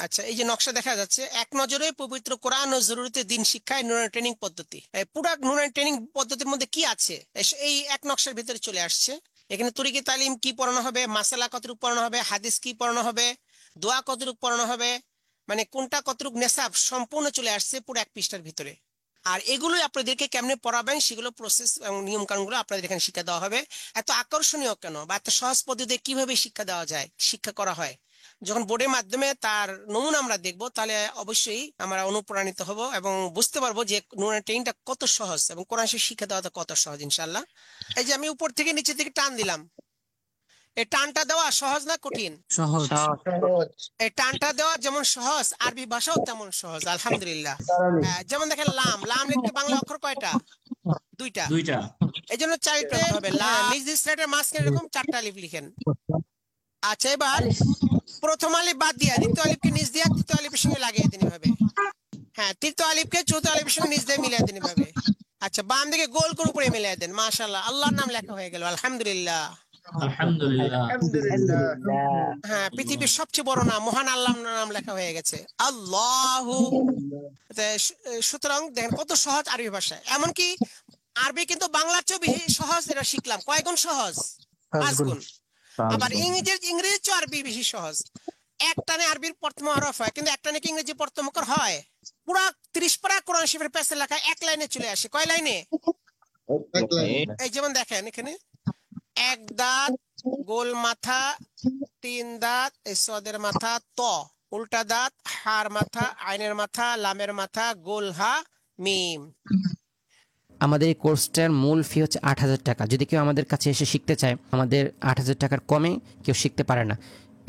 আচ্ছা, এই যে নকশা দেখা যাচ্ছে, এক নজরে পবিত্র কোরআন ও জরুরতে দিন শিক্ষায় নুরানি ট্রেনিং পদ্ধতি। পুরা নুরানি ট্রেনিং পদ্ধতির মধ্যে কি আছে এই এক নকশার ভিতরে চলে আসছে। এখানে তরিকে তালিম কি পড়ানো হবে, মাসালা কতটুকু পড়ানো হবে, হাদিস কি পড়ানো হবে, দোয়া কতটুকু পড়ানো হবে, মানে কোনটা কতটুকু নেশাব সম্পূর্ণ চলে আসছে পুরো এক পৃষ্ঠার ভিতরে। আর এগুলোই আপনাদেরকে কেমনে পড়াবেন সেগুলো প্রসেস এবং নিয়ম কানুনগুলো আপনাদের এখানে শিক্ষা দেওয়া হবে। এত আকর্ষণীয় কেন বা এত সহজ পদ্ধতিতে কিভাবে শিক্ষা দেওয়া যায়, শিক্ষা করা হয়, যখন বোর্ডের মাধ্যমে তার নমুনা আমরা দেখব, তাহলে অবশ্যই আমরা অনুপ্রাণিত হব এবং বুঝতে পারবো যে নুরানি ট্রেনিংটা কত সহজ এবং কোরআন শরীফ শিক্ষা দেওয়াটা কত সহজ ইনশাআল্লাহ। এই যে আমি উপর থেকে নিচে থেকে টান দিলাম, এই টানটা দেওয়া সহজ না কঠিন? সহজ। সহজ। এই টানটা দেওয়া যেমন সহজ, আরবি ভাষাও তেমন সহজ আলহামদুলিল্লাহ। যেমন দেখেন, লাম লাম লিখতে বাংলা অক্ষর কয়টা? দুইটা। দুইটা। এই জন্য চারটে হবে। নিজ নিজ স্লেটের মাঝখানে এরকম 4টা আলিফ লিখেন। আচ্ছা, এবার প্রথম আলিফ বাদ দিয়া দ্বিতীয় আলিফকে নিচ দিয়া তৃতীয় আলিফের সঙ্গে লাগিয়ে দিতে হবে। হ্যাঁ, তৃতীয় আলিফকে চতুর্থ আলিফের সঙ্গে নিচ দিয়ে মিলিয়ে দিতে হবে। আচ্ছা, বাম দিকে গোল করে উপরে মিলিয়ে দেন। মাশাআল্লাহ, আল্লাহর নাম লেখা হয়ে গেল আলহামদুলিল্লাহ। আলহামদুলিল্লাহ। হ্যাঁ, পৃথিবীর সবচেয়ে বড় নাম মহান আল্লাহর নাম লেখা হয়ে গেছে আল্লাহু। সুতরাং দেখেন কত সহজ আরবি ভাষা। এমনকি আরবি কিন্তু বাংলার চেয়েও বেশি সহজ। এটা শিখলাম কয় গুণ সহজ? 5 গুণ। আবার ইংরেজি চেয়ে আরবি বেশি সহজ। এক টানে আরবির প্রথম হরফ হয়, কিন্তু এক টানে কি ইংরেজি প্রথম অক্ষর হয়? পুরা 30 পারা কোরআন শরীফের পেছে লেখা এক লাইনে চলে আসে। কয় লাইনে? এই যেমন দেখেন এখানে, এক দাঁত, গোল মাথা, 3 দাঁত, এই সদের মাথা, ত উল্টা দাঁত, হার মাথা, আইনের মাথা, লামের মাথা, গোল হা, মিম। আমাদের এই কোর্সটার মূল ফি হচ্ছে 8,000 টাকা। যদি কেউ আমাদের কাছে এসে শিখতে চায়, আমাদের 8,000 টাকার কমে কেউ শিখতে পারে না।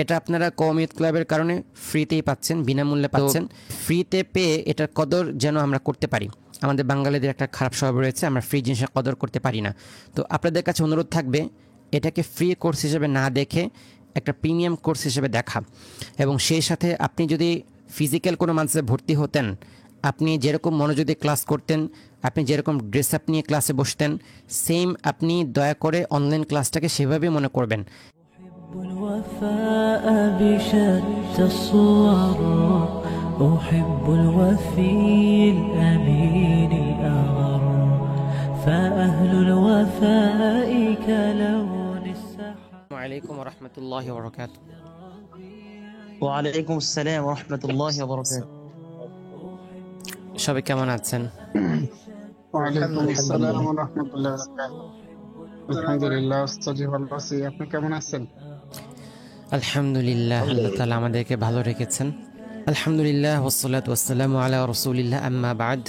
এটা আপনারা কওমিয়ত ক্লাবের কারণে ফ্রিতেই পাচ্ছেন, বিনামূল্যে পাচ্ছেন। ফ্রিতে পেয়ে এটার কদর যেন আমরা করতে পারি। আমাদের বাঙালিদের একটা খারাপ স্বভাব রয়েছে, আমরা ফ্রি জিনিসের কদর করতে পারি না। তো আপনাদের কাছে অনুরোধ থাকবে, এটাকে ফ্রি কোর্স হিসেবে না দেখে একটা প্রিমিয়াম কোর্স হিসেবে দেখা। এবং সেই সাথে আপনি যদি ফিজিক্যাল কোনো মাদ্রাসায় ভর্তি হতেন, আপনি যেরকম মনোযোগী ক্লাস করতেন, আপনি যেরকম ড্রেস আপ নিয়ে ক্লাসে বসতেন, সেম আপনি দয়া করে অনলাইন ক্লাসটাকে সেভাবেই মনে করবেন। আসসালামু আলাইকুম ওয়া রাহমাতুল্লাহি ওয়া বারাকাতুহু। ওয়া আলাইকুম আসসালাম ওয়া রাহমাতুল্লাহি ওয়া বারাকাতুহু। সবাই কেমন আছেন? ওয়ালাইকুম আসসালাম ওয়া রাহমাতুল্লাহি ওয়া বারাকাতুহু। আলহামদুলিল্লাহ, ওস্তাদি ভালো আছি। আপনি কেমন আছেন? আলহামদুলিল্লাহ, আল্লাহ তাআলা আমাদেরকে ভালো রেখেছেন। আলহামদুলিল্লাহ, ওয়াসসালাতু ওয়াসসালামু আলা রাসূলিল্লাহ, আম্মা বাদ।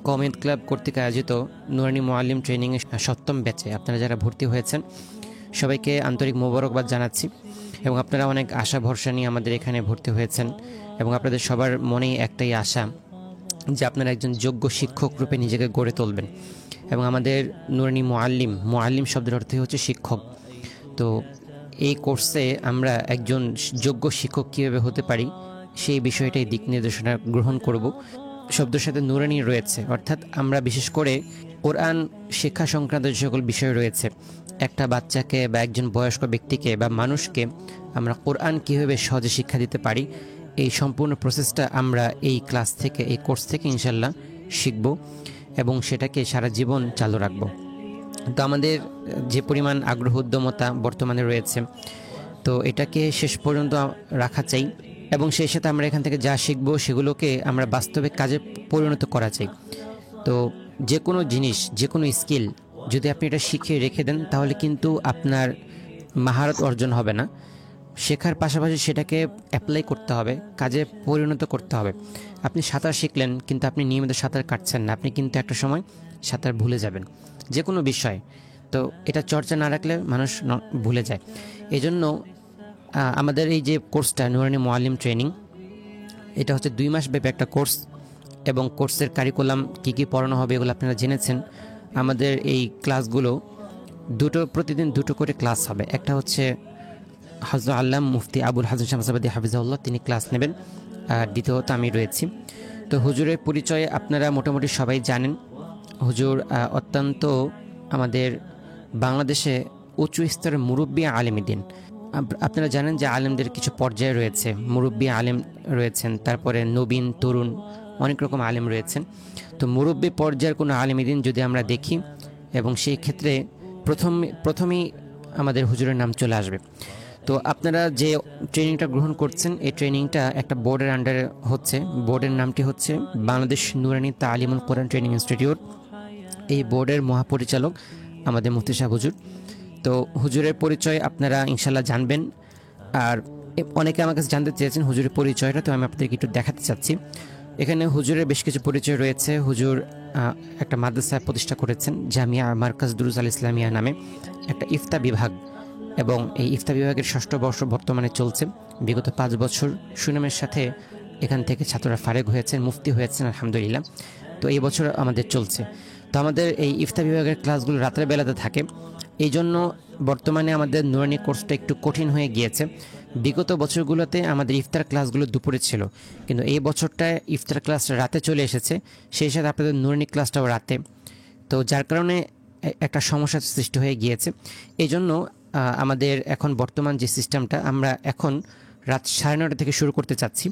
কওমিয়ত ক্লাব কর্তৃক আয়োজিত নুরানি মুআল্লিম ট্রেনিং এর 7ম ব্যাচে আপনারা যারা ভর্তি হয়েছেন, সবাইকে আন্তরিক মোবারকবাদ জানাচ্ছি। এবং আপনারা অনেক আশা ভরসা নিয়ে আমাদের এখানে ভর্তি হয়েছেন, এবং আপনাদের সবার মনেই একটাই আশা যে আপনারা একজন যোগ্য শিক্ষক রূপে নিজেকে গড়ে তুলবেন। এবং আমাদের নুরানি মুআল্লিম শব্দের অর্থই হচ্ছে শিক্ষক। তো এই কোর্সে আমরা একজন যোগ্য শিক্ষক কীভাবে হতে পারি সেই বিষয়টাই দিক নির্দেশনা গ্রহণ করব। শব্দের সাথে নুরানি রয়েছে, অর্থাৎ আমরা বিশেষ করে কোরআন শিক্ষা সংক্রান্ত যে সকল বিষয় রয়েছে, একটা বাচ্চাকে বা একজন বয়স্ক ব্যক্তিকে বা মানুষকে আমরা কোরআন কীভাবে সহজে শিক্ষা দিতে পারি, এই সম্পূর্ণ প্রসেসটা আমরা এই ক্লাস থেকে, এই কোর্স থেকে ইনশাল্লাহ শিখব এবং সেটাকে সারা জীবন চালু রাখব। তো আমাদের যে পরিমাণ আগ্রহ উদ্যমতা বর্তমানে রয়েছে, তো এটাকে শেষ পর্যন্ত রাখা চাই এবং সেই সাথে আমরা এখান থেকে যা শিখব সেগুলোকে আমরা বাস্তবে কাজে পরিণত করা চাই। তো যে কোনো জিনিস, যে কোনো স্কিল যদি আপনি এটা শিখে রেখে দেন, তাহলে কিন্তু আপনার মাহারত অর্জন হবে না। শেখার পাশাপাশি সেটাকে অ্যাপ্লাই করতে হবে, কাজে পরিণত করতে হবে। আপনি সাঁতার শিখলেন কিন্তু আপনি নিয়মিত সাঁতার কাটছেন না, আপনি কিন্তু একটা সময় সাঁতার ভুলে যাবেন, যে কোনো বিষয়। তো এটা চর্চা না রাখলে মানুষ ভুলে যায়। এই জন্য আমাদের এই যে কোর্সটা নুরানি মুআল্লিম ট্রেনিং, এটা হচ্ছে 2 মাস ব্যাপী একটা কোর্স এবং কোর্সের কারিকুলাম কী কী পড়ানো হবে এগুলো আপনারা জেনেছেন। আমাদের এই ক্লাসগুলো প্রতিদিন 2টো করে ক্লাস হবে। একটা হচ্ছে হযরত আল্লামা মুফতি আবুল হাসান শামসাবাদী হাফিজাহুল্লাহ, তিনি ক্লাস নেবেন, আর দ্বিতীয়ত আমি রয়েছি। তো হুজুরের পরিচয়ে আপনারা মোটামুটি সবাই জানেন। হুজুর অত্যন্ত আমাদের বাংলাদেশে উঁচু স্তরের মুরব্বী আলেম দ্বীন। আপনারা জানেন যে আলেমদের কিছু পর্যায়ে রয়েছে, মুরব্বী আলেম রয়েছেন, তারপরে নবীন, তরুণ, অনেক রকম আলেম রয়েছেন। তো মুরব্বী পর্যায়ের কোনো আলেমীদিন যদি আমরা দেখি, এবং সেই ক্ষেত্রে প্রথমেই আমাদের হুজুরের নাম চলে আসবে। তো আপনারা যে ট্রেনিংটা গ্রহণ করছেন, এই ট্রেনিংটা একটা বোর্ডের আন্ডারে হচ্ছে। বোর্ডের নামটি হচ্ছে বাংলাদেশ নুরানি তালিমুল কোরআন ট্রেনিং ইনস্টিটিউট। এই বোর্ডের মহাপরিচালক আমাদের মুফতি সাহেব হুজুর। তো হুজুরের পরিচয় আপনারা ইনশাল্লাহ জানবেন। আর অনেকে আমার কাছে জানতে চেয়েছেন হুজুরের পরিচয়টা, তো আমি আপনাদেরকে একটু দেখাতে চাচ্ছি। এখানে হুজুরের বেশ কিছু পরিচয় রয়েছে। হুজুর একটা মাদ্রাসা প্রতিষ্ঠা করেছেন, জামিয়া মার্কাজ দুরুস আল ইসলামিয়া নামে একটা ইফতা বিভাগ, এবং এই ইফতা বিভাগের 6ষ্ঠ বর্ষ বর্তমানে চলছে। বিগত 5 বছর সুনামের সাথে এখান থেকে ছাত্ররা ফারেগ হয়েছেন, মুফতি হয়েছেন আলহামদুলিল্লাহ। তো এই বছর আমাদের চলছে। তো আমাদের এই ইফতা বিভাগের ক্লাসগুলো রাতের বেলাতে থাকে, এই জন্য বর্তমানে আমাদের নুরানি কোর্সটা একটু কঠিন হয়ে গিয়েছে। বিগত বছরগুলোতে আমাদের ইফতার ক্লাসগুলো দুপুরে ছিল, কিন্তু এই বছরটায় ইফতার ক্লাস রাতে চলে এসেছে, সেই সাথে আপনাদের নুরানি ক্লাসটাও রাতে। তো যার কারণে একটা সমস্যার সৃষ্টি হয়ে গিয়েছে। এই জন্য আমাদের এখন বর্তমান যে সিস্টেমটা, আমরা এখন রাত 9:30 থেকে শুরু করতে চাচ্ছি।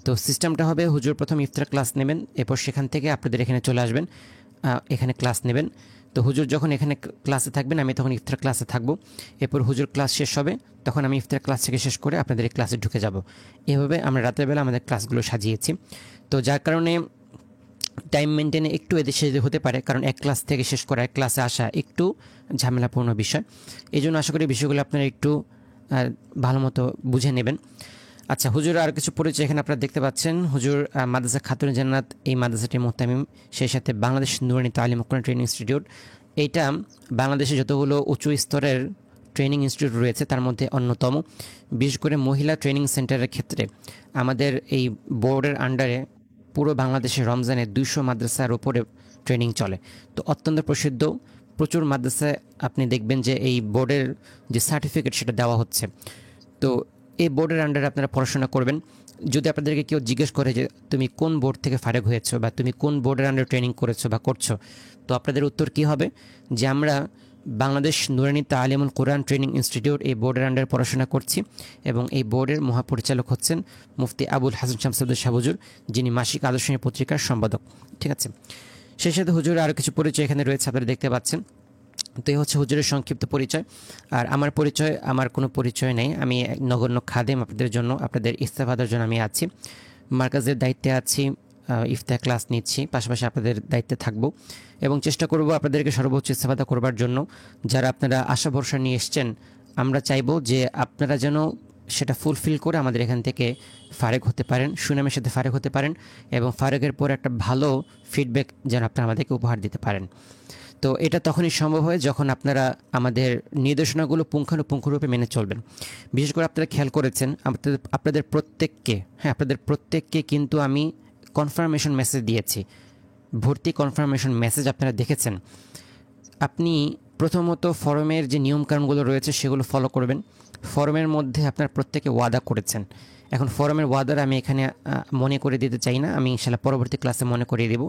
তো সিস্টেমটা হবে, হুজুর প্রথম ইফতার ক্লাস নেবেন, এরপর সেখান থেকে আপনাদের এখানে চলে আসবেন, এখানে ক্লাস নেবেন। তো হুজুর যখন এখানে ক্লাসে থাকবেন, আমি তখন ইফতার ক্লাসে থাকবো। এরপর হুজুর ক্লাস শেষ হবে, তখন আমি ইফতার ক্লাস থেকে শেষ করে আপনাদের এই ক্লাসে ঢুকে যাব। এভাবে আমরা রাতের বেলা আমাদের ক্লাসগুলো সাজিয়েছি। তো যার কারণে টাইম মেনটেনে একটু এদের সেদিকে হতে পারে, কারণ এক ক্লাস থেকে শেষ করা, এক ক্লাসে আসা একটু ঝামেলাপূর্ণ বিষয়। এই জন্য আশা করি বিষয়গুলো আপনারা একটু ভালো মতো বুঝে নেবেন। আচ্ছা, হুজুর আর কিছু পরিচয় এখানে আপনারা দেখতে পাচ্ছেন। হুজুর মাদ্রাসা খাতুন জান্নাত, এই মাদ্রাসাটির মুহতামিম, সেই সাথে বাংলাদেশ নুরানি তালিম কোরআন ট্রেনিং ইনস্টিটিউট। এইটা বাংলাদেশে যতগুলো উঁচু স্তরের ট্রেনিং ইনস্টিটিউট রয়েছে তার মধ্যে অন্যতম। বিশেষ করে মহিলা ট্রেনিং সেন্টারের ক্ষেত্রে আমাদের এই বোর্ডের আন্ডারে পুরো বাংলাদেশে রমজানে 200 মাদ্রাসার উপরে ট্রেনিং চলে। তো অত্যন্ত প্রসিদ্ধ, প্রচুর মাদ্রাসায় আপনি দেখবেন যে এই বোর্ডের যে সার্টিফিকেট সেটা দেওয়া হচ্ছে। তো এই বোর্ডের আন্ডারে আপনারা পড়াশোনা করবেন। যদি আপনাদেরকে কেউ জিজ্ঞেস করে যে তুমি কোন বোর্ড থেকে ফারেগ হয়েছো, বা তুমি কোন বোর্ডের আন্ডারে ট্রেনিং করেছো বা করছো, তো আপনাদের উত্তর কী হবে? যে আমরা বাংলাদেশ নুরানি তালিমুল কোরআন ট্রেনিং ইনস্টিটিউট, এই বোর্ডের আন্ডারে পড়াশোনা করছি, এবং এই বোর্ডের মহাপরিচালক হচ্ছেন মুফতি আবুল হাসান শামসুদ্দৌলা সাহেব হুজুর, যিনি মাসিক আদর্শনী পত্রিকার সম্পাদক। ঠিক আছে, সেই সাথে হুজুরের আরও কিছু পরিচয় এখানে রয়েছে, আপনারা দেখতে পাচ্ছেন। তো এই হচ্ছে হুজুরের সংক্ষিপ্ত পরিচয়। আর আমার পরিচয়, আমার কোনো পরিচয় নেই, আমি এক নগণ্য খাদেম। আপনাদের জন্য, আপনাদের ইস্তেফাদার জন্য আমি আছি, মার্কাজের দায়িত্বে আছি, ইফতার ক্লাস নিচ্ছি, পাশাপাশি আপনাদের দায়িত্বে থাকব এবং চেষ্টা করব আপনাদেরকে সর্বোচ্চ ইস্তেফাদা করবার জন্য। যারা আপনারা আশা ভরসা নিয়ে এসছেন, আমরা চাইব যে আপনারা যেন সেটা ফুলফিল করে আমাদের এখান থেকে ফারেক হতে পারেন, সুনামের সাথে ফারেক হতে পারেন, এবং ফারেকের পর একটা ভালো ফিডব্যাক যেন আপনারা আমাদেরকে উপহার দিতে পারেন। তো এটা তখনই সম্ভব হয় যখন আপনারা আমাদের নির্দেশনাগুলো পুঙ্খানুপুঙ্খরূপে মেনে চলবেন। বিশেষ করে আপনারা খেয়াল করেছেন, আপনাদের প্রত্যেককে কিন্তু আমি কনফার্মেশন মেসেজ দিয়েছি, ভর্তি কনফার্মেশন মেসেজ আপনারা দেখেছেন। আপনি প্রথমত ফরমের যে নিয়মকানুনগুলো রয়েছে সেগুলো ফলো করবেন। ফরমের মধ্যে আপনার প্রত্যেকে ওয়াদা করেছেন। এখন ফরমের ওয়াদার আমি এখানে মনে করে দিতে চাই না, আমি ইনশাল্লাহ পরবর্তী ক্লাসে মনে করিয়ে দেব,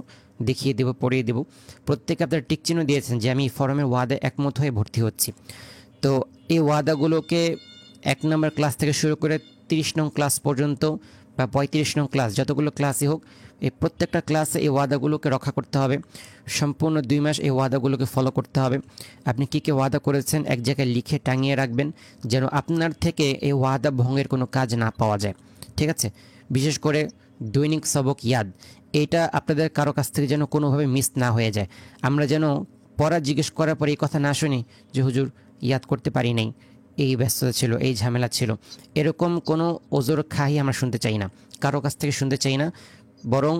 দেখিয়ে দেব, পড়িয়ে দেব। প্রত্যেকে আপনার টিকচিহ্ন দিয়েছেন যে আমি ফরমের ওয়াদা একমত হয়ে ভর্তি হচ্ছি। তো এই ওয়াদাগুলোকে 1 নম্বর ক্লাস থেকে শুরু করে 30 নং ক্লাস পর্যন্ত বা 35 নং ক্লাস, যতগুলো ক্লাসই হোক, এই প্রত্যেকটা ক্লাসে এই ওয়াদাগুলোকে রক্ষা করতে হবে। সম্পূর্ণ 2 মাস এই ওয়াদাগুলোকে ফলো করতে হবে। আপনি কী কী ওয়াদা করেছেন এক জায়গায় লিখে টাঙিয়ে রাখবেন, যেন আপনার থেকে এই ওয়াদা ভঙ্গের কোনো কাজ না পাওয়া যায়। ঠিক আছে, বিশেষ করে দৈনিক সবক ইয়াদ, এটা আপনাদের কারো কাছ থেকে যেন কোনোভাবে মিস না হয়ে যায়। আমরা যেন পড়া জিজ্ঞেস করার পরে এই কথা না শুনি যে হুজুর ইয়াদ করতে পারি নাই, এই ব্যস্ততা ছিল, এই ঝামেলা ছিল, এরকম কোনো ওজোর খাই আমরা শুনতে চাই না, কারো কাছ থেকে শুনতে চাই না। বরং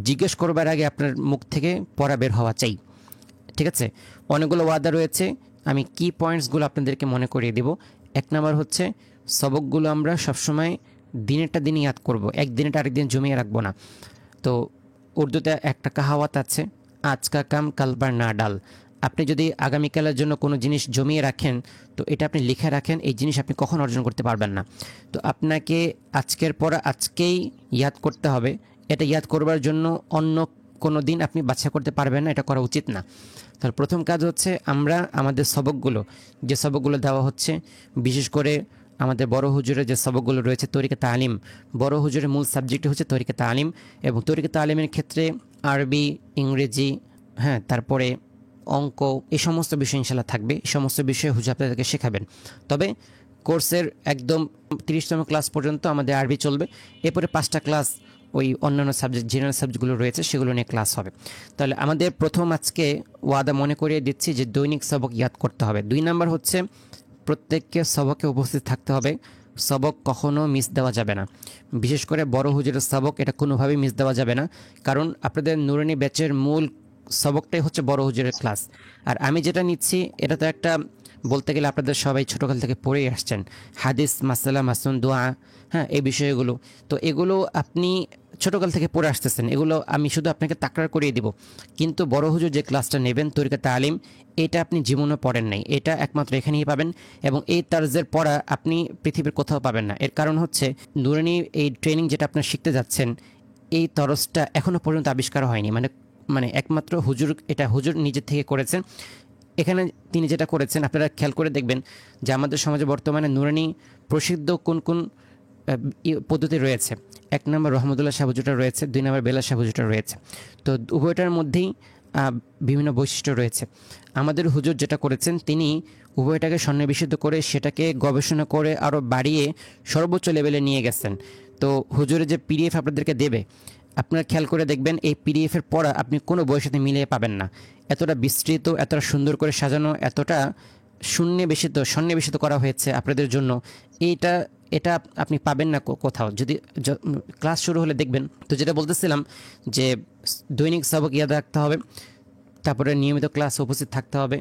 জিজ্ঞেস করবার আগে আপনার মুখ থেকে পড়া বের হওয়া চাই। ঠিক আছে, অনেকগুলো ওয়াদা রয়েছে, আমি কি পয়েন্টসগুলো আপনাদেরকে মনে করিয়ে দেব। 1 নম্বর হচ্ছে সবকগুলো আমরা সবসময় দিনেরটা দিনই ইয়াদ করব, একদিনেরটা আরেকদিন জমিয়ে রাখবো না। তো উর্দুতে একটা কাহাওয়াত আছে, আজ কা কাম কাল বার না ডাল। আপনি যদি আগামীকালের জন্য কোনো জিনিস জমিয়ে রাখেন, তো এটা আপনি লিখে রাখেন, এই জিনিস আপনি কখন অর্জন করতে পারবেন না। তো আপনাকে আজকের পড়া আজকেই ইয়াদ করতে হবে। এটা ইয়াদ করবার জন্য অন্য কোনো দিন আপনি বাছাই করতে পারবেন না, এটা করা উচিত না। তাহলে প্রথম কাজ হচ্ছে আমরা আমাদের সবকগুলো, যে সবকগুলো দেওয়া হচ্ছে, বিশেষ করে আমাদের বড় হুজুরের যে সবকগুলো রয়েছে তরিকা তালিম, বড় হুজুরের মূল সাবজেক্ট হচ্ছে তরিকা তালিম, এবং তরিকা তালিমের ক্ষেত্রে আরবি, ইংরেজি, হ্যাঁ, তারপরে অঙ্ক, এই সমস্ত বিষয় ইনশাল্লাহ থাকবে। এই সমস্ত বিষয়ে হুজুর আপনাদেরকে শেখাবেন। তবে কোর্সের একদম 30তম ক্লাস পর্যন্ত আমাদের আরবি চলবে, এরপরে 5টা ক্লাস ওই অন্যান্য সাবজেক্ট, জেনারেল সাবজেক্টগুলো রয়েছে সেগুলো নিয়ে ক্লাস হবে। তাহলে আমাদের প্রথম আজকে ওয়াদা মনে করিয়ে দিচ্ছি যে দৈনিক সবক ইয়াদ করতে হবে। 2 নাম্বার হচ্ছে প্রত্যেককে সবকে উপস্থিত থাকতে হবে। সবক কখনো মিস দেওয়া যাবে না, বিশেষ করে বড় হুজুরের সবক, এটা কোনোভাবেই মিস দেওয়া যাবে না। কারণ আপনাদের নুরানি ব্যাচের মূল সবকটাই হচ্ছে বড় হুজুরের ক্লাস। আর আমি যেটা নিচ্ছি এটা তো একটা, বলতে গেলে আপনাদের সবাই ছোটোকাল থেকে পড়েই আসছেন, হাদিস, মাসালা, মাসনুন, দোয়া, হ্যাঁ, এই বিষয়গুলো। তো এগুলো আপনি ছোটোকাল থেকে পড়ে আসতেছেন, এগুলো আমি শুধু আপনাকে তাকরার করিয়ে দিব। কিন্তু বড় হুজুর যে ক্লাসটা নেবেন তরিকা তালিম, এটা আপনি জীবনে পড়েন নাই, এটা একমাত্র এখানেই পাবেন, এবং এই তার্জের পড়া আপনি পৃথিবীর কোথাও পাবেন না। এর কারণ হচ্ছে নুরানি এই ট্রেনিং যেটা আপনারা শিখতে যাচ্ছেন, এই তরজটা এখনও পর্যন্ত আবিষ্কার হয়নি। মানে একমাত্র হুজুর, এটা হুজুর নিজের থেকে করেছেন। এখানে তিনি যেটা করেছেন আপনারা খেয়াল করে দেখবেন যে আমাদের সমাজে বর্তমানে নুরানি প্রসিদ্ধ কোন কোন পদ্ধতি রয়েছে। 1 নম্বর রহমতুল্লাহ সাহেব হুজুরটা রয়েছে, 2 নম্বর বেলাল সাহেব হুজুরটা রয়েছে। তো উভয়টার মধ্যেই বিভিন্ন বৈশিষ্ট্য রয়েছে। আমাদের হুজুর যেটা করেছেন, তিনি উভয়টাকে সন্নিবেশিত করে সেটাকে গবেষণা করে আরও বাড়িয়ে সর্বোচ্চ লেভেলে নিয়ে গেছেন। তো হুজুরের যে পিডিএফ আপনাদেরকে দেবে, আপনারা খেয়াল করে দেখবেন এই পিডিএফের পড়া আপনি কোনো বইয়ের সাথে মিলিয়ে পাবেন না। এতটা বিস্তৃত, এতটা সুন্দর করে সাজানো, এতটা সন্নিবেশিত করা হয়েছে আপনাদের জন্য, এটা আপনি পাবেন না কোথাও। যদি ক্লাস শুরু হলে দেখবেন। তো যেটা বলতেছিলাম যে দৈনিক সবক ইয়াদ রাখতে হবে, তারপরে নিয়মিত ক্লাসে উপস্থিত থাকতে হবে,